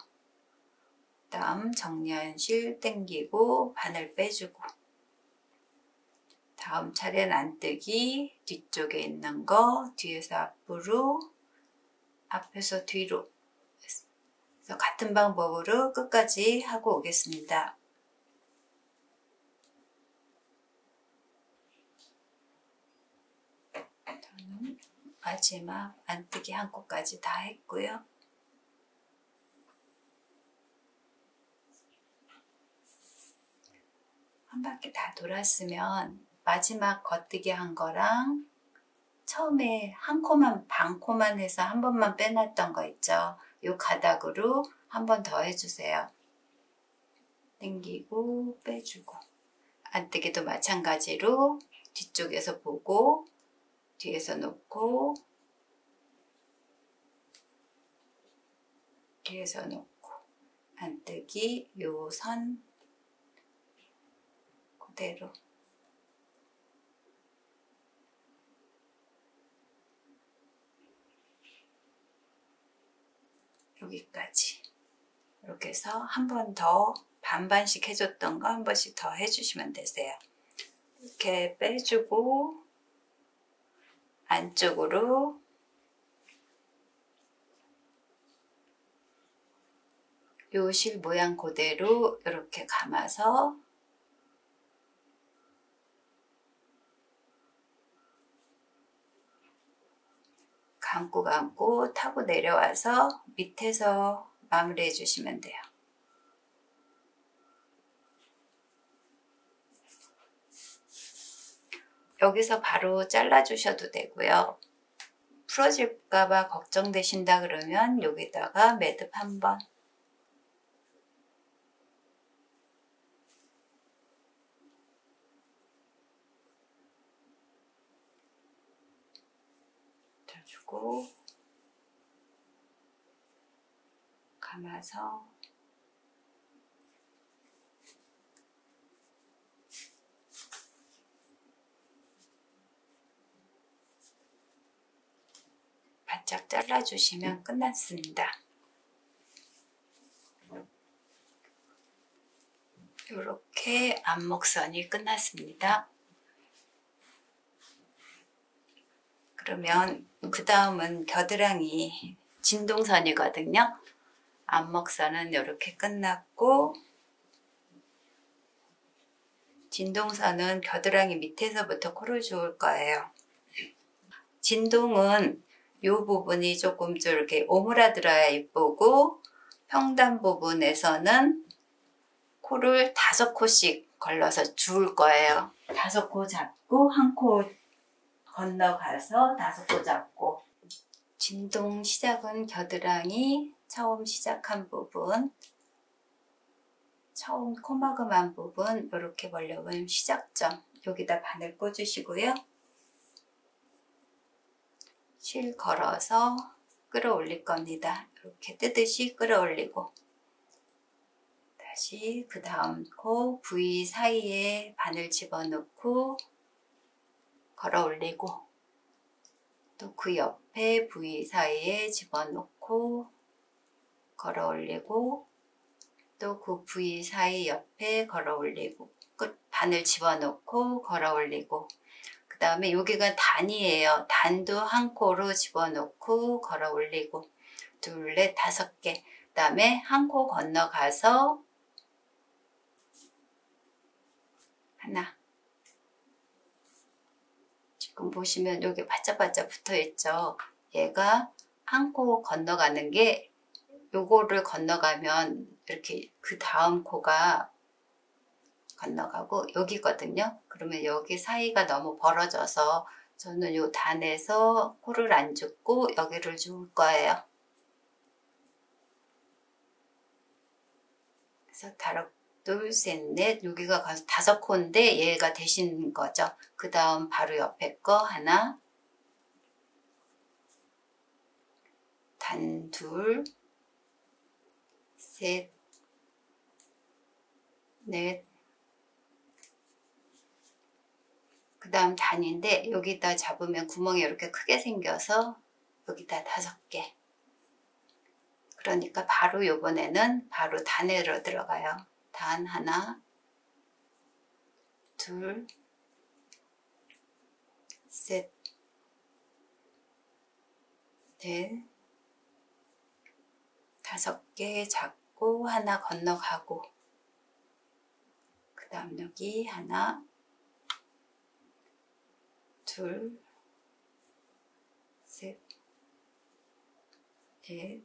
Speaker 1: 다음 정리한 실 당기고 바늘 빼주고, 다음 차례는 안뜨기, 뒤쪽에 있는 거 뒤에서 앞으로, 앞에서 뒤로. 그래서 같은 방법으로 끝까지 하고 오겠습니다. 저는 마지막 안뜨기 한 코까지 다 했고요. 한 바퀴 다 돌았으면 마지막 겉뜨기 한 거랑 처음에 한 코만, 반 코만 해서 한 번만 빼놨던 거 있죠? 요 가닥으로 한 번 더 해주세요. 당기고 빼주고, 안뜨기도 마찬가지로 뒤쪽에서 보고 뒤에서 놓고, 뒤에서 놓고, 안뜨기 요 선 그대로 여기까지, 이렇게 해서 한 번 더 반반씩 해줬던 거 한 번씩 더 해주시면 되세요. 이렇게 빼주고 안쪽으로 요 실 모양 그대로 이렇게 감아서 감고 타고 내려와서 밑에서 마무리해 주시면 돼요. 여기서 바로 잘라주셔도 되고요. 풀어질까봐 걱정되신다 그러면 여기다가 매듭 한번 주고 감아서 바짝 잘라주시면 끝났습니다. 이렇게 안목선이 끝났습니다. 그러면 그 다음은 겨드랑이 진동선이거든요. 안목선은 이렇게 끝났고 진동선은 겨드랑이 밑에서부터 코를 주울 거예요. 진동은 이 부분이 조금 이렇게 오므라들어야 이쁘고 평단 부분에서는 코를 5코씩 걸러서 주울 거예요. 5코 잡고 한 코 건너가서 5코 잡고 진동 시작은 겨드랑이 처음 시작한 부분 처음 코마금한 부분 이렇게 벌려본 시작점 여기다 바늘 꽂으시고요. 실 걸어서 끌어올릴 겁니다. 이렇게 뜨듯이 끌어올리고 다시 그 다음 코 부위 사이에 바늘 집어넣고 걸어올리고 또 그 옆에 부위 사이에 집어넣고 걸어올리고 또 그 부위 사이 옆에 걸어올리고 끝 바늘 집어넣고 걸어올리고 그 다음에 여기가 단이에요. 단도 한 코로 집어넣고 걸어올리고 둘, 넷, 5개 그 다음에 한 코 건너가서 하나 지금 보시면 여기 바짝바짝 붙어 있죠. 얘가 한 코 건너가는 게 요거를 건너가면 이렇게 그 다음 코가 건너가고 여기거든요. 그러면 여기 사이가 너무 벌어져서 저는 요 단에서 코를 안 줍고 여기를 줄 거예요. 그래서 둘, 셋, 넷 여기가 가서 5코인데 얘가 대신 거죠. 그 다음 바로 옆에 거 하나 단 둘, 셋, 넷 그 다음 단인데 여기다 잡으면 구멍이 이렇게 크게 생겨서 여기다 5개 그러니까 바로 요번에는 바로 단으로 들어가요. 단 하나 둘 셋 넷 5개 잡고 하나 건너가고 그 다음 여기 하나 둘 셋 넷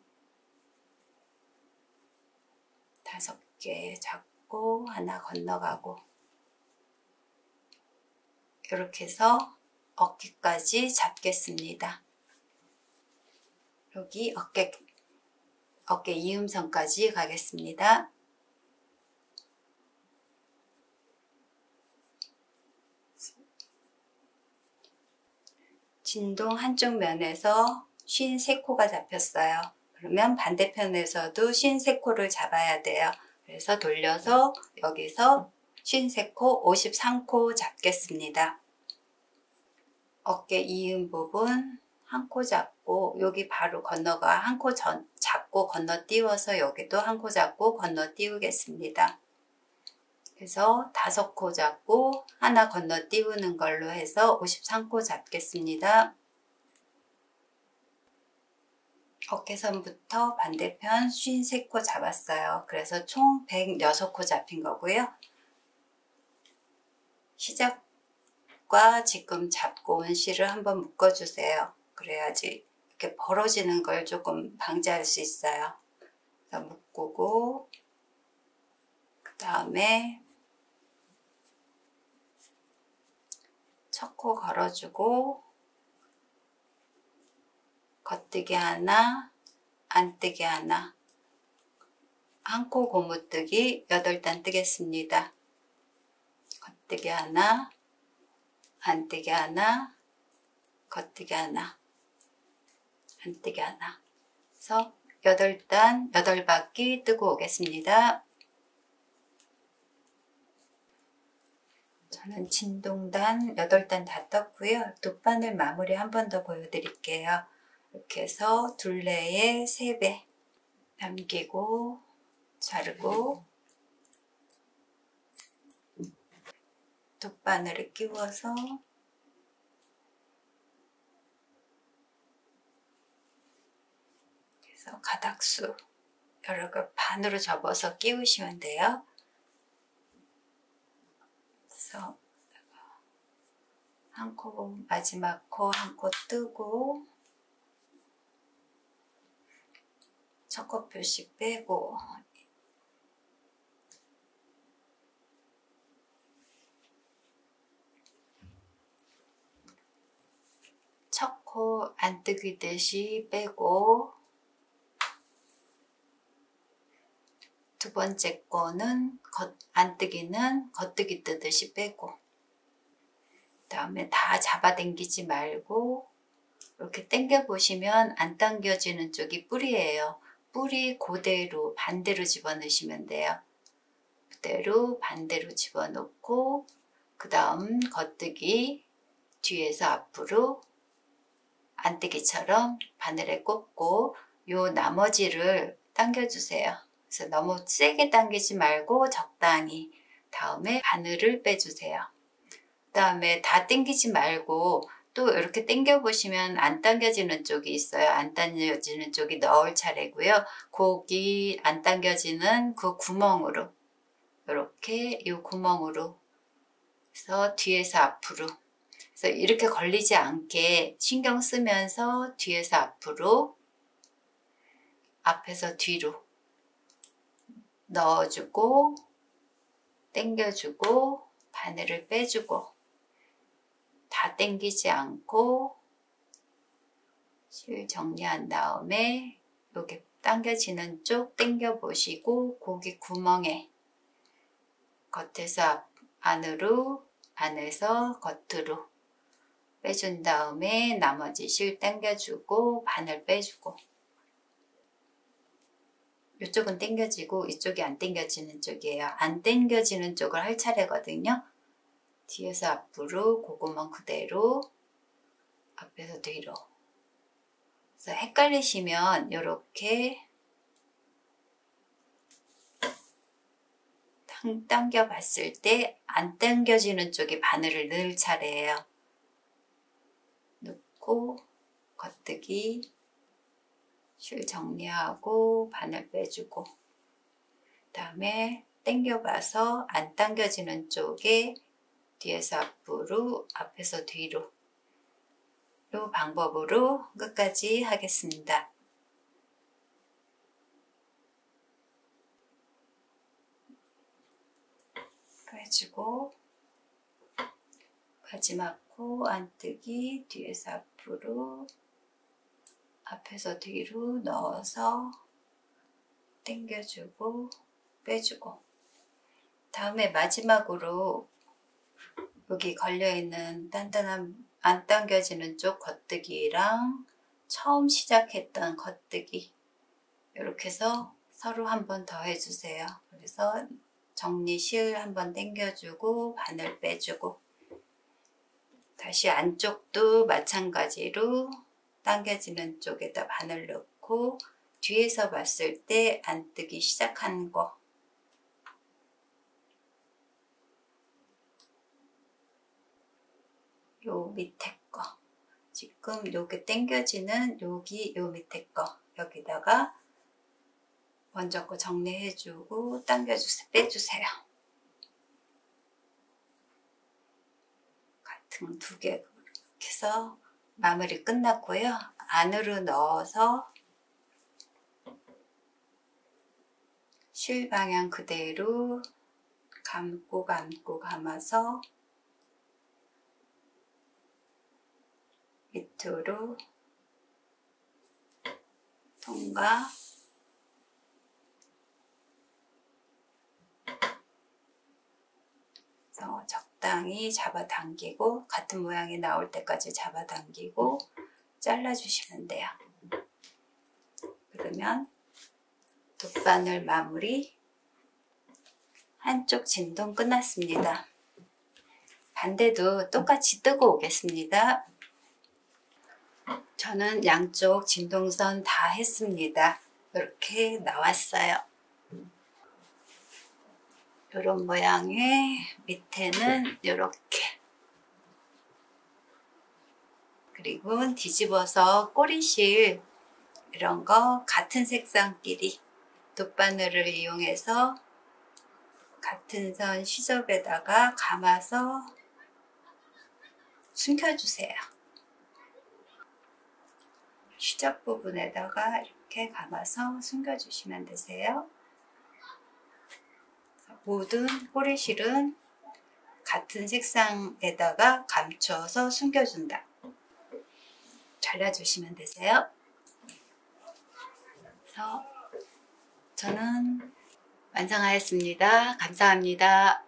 Speaker 1: 5개 잡고 하나 건너가고 이렇게 해서 어깨까지 잡겠습니다. 여기 어깨 이음선까지 가겠습니다. 진동 한쪽 면에서 53코가 잡혔어요. 그러면 반대편에서도 53코를 잡아야 돼요. 그래서 돌려서 여기서 53코, 53코 잡겠습니다. 어깨 이음 부분 한 코 잡고 여기 바로 건너가 한 코 잡고 건너띄워서 여기도 한 코 잡고 건너띄우겠습니다. 그래서 5코 잡고 하나 건너띄우는 걸로 해서 53코 잡겠습니다. 어깨선부터 반대편 53코 잡았어요. 그래서 총 106코 잡힌 거고요. 시작과 지금 잡고 온 실을 한번 묶어주세요. 그래야지 이렇게 벌어지는 걸 조금 방지할 수 있어요. 그래서 묶고 그 다음에 첫 코 걸어주고 겉뜨기 하나, 안뜨기 하나, 한 코 고무뜨기 8단 뜨겠습니다. 겉뜨기 하나, 안뜨기 하나, 겉뜨기 하나, 안뜨기 하나. 그래서 8단, 8바퀴 뜨고 오겠습니다. 저는 진동단 8단 다 떴고요. 돗바늘 마무리 한 번 더 보여드릴게요. 이렇게 해서 둘레에 3배 남기고 자르고 돗바늘을 끼워서 그래서 가닥수 여러 개 반으로 접어서 끼우시면 돼요. 그래서 한 코, 마지막 코 한 코 뜨고 첫 코 표시 빼고 첫 코 안 뜨기듯이 빼고 두 번째 거는 안 뜨기는 겉뜨기 뜨듯이 빼고 그 다음에 다 잡아당기지 말고 이렇게 당겨 보시면 안 당겨지는 쪽이 뿌리예요. 뿌리 그대로 반대로 집어넣으시면 돼요. 그대로 반대로 집어넣고 그 다음 겉뜨기 뒤에서 앞으로 안뜨기처럼 바늘에 꽂고 요 나머지를 당겨주세요. 그래서 너무 세게 당기지 말고 적당히 다음에 바늘을 빼주세요. 그 다음에 다 당기지 말고 또 이렇게 당겨 보시면 안 당겨지는 쪽이 있어요. 안 당겨지는 쪽이 넣을 차례고요. 거기 안 당겨지는 그 구멍으로 이렇게 이 구멍으로 그래서 뒤에서 앞으로 그래서 이렇게 걸리지 않게 신경 쓰면서 뒤에서 앞으로 앞에서 뒤로 넣어주고 당겨주고 바늘을 빼주고 다 당기지 않고 실 정리한 다음에 여기 당겨지는 쪽 당겨 보시고 거기 구멍에 겉에서 안으로 안에서 겉으로 빼준 다음에 나머지 실 당겨주고 바늘 빼주고 이쪽은 당겨지고 이쪽이 안 당겨지는 쪽이에요. 안 당겨지는 쪽을 할 차례거든요. 뒤에서 앞으로 고구멍 그대로 앞에서 뒤로 그래서 헷갈리시면 이렇게 당겨 봤을 때 안 당겨지는 쪽이 바늘을 넣을 차례예요. 넣고 겉뜨기 실 정리하고 바늘 빼주고 그 다음에 당겨봐서 안 당겨지는 쪽에 뒤에서 앞으로 앞에서 뒤로 이 방법으로 끝까지 하겠습니다. 빼주고 마지막 코 안뜨기 뒤에서 앞으로 앞에서 뒤로 넣어서 당겨주고 빼주고 다음에 마지막으로 여기 걸려있는 단단한 안 당겨지는 쪽 겉뜨기랑 처음 시작했던 겉뜨기 이렇게 해서 서로 한 번 더 해주세요. 그래서 정리실 한번 당겨주고 바늘 빼주고 다시 안쪽도 마찬가지로 당겨지는 쪽에다 바늘 넣고 뒤에서 봤을 때 안뜨기 시작한 거 요 밑에 거 지금 요게 당겨지는 여기 요 밑에 거 여기다가 먼저 거 정리해주고 당겨주세요. 빼주세요. 같은 두 개 이렇게 해서 마무리 끝났고요. 안으로 넣어서 실 방향 그대로 감고 감아서 밑으로 통과. 그래서 적당히 잡아당기고 같은 모양이 나올 때까지 잡아당기고 잘라주시면 돼요. 그러면 돗바늘 마무리. 한쪽 진동 끝났습니다. 반대도 똑같이 뜨고 오겠습니다. 저는 양쪽 진동선 다 했습니다. 이렇게 나왔어요. 이런 모양의 밑에는 이렇게, 그리고 뒤집어서 꼬리실 이런 거 같은 색상끼리 돗바늘을 이용해서 같은 선 시접에다가 감아서 숨겨주세요. 시접 부분에다가 이렇게 감아서 숨겨주시면 되세요. 모든 꼬리실은 같은 색상에다가 감춰서 숨겨준다. 잘라주시면 되세요. 그래서 저는 완성하였습니다. 감사합니다.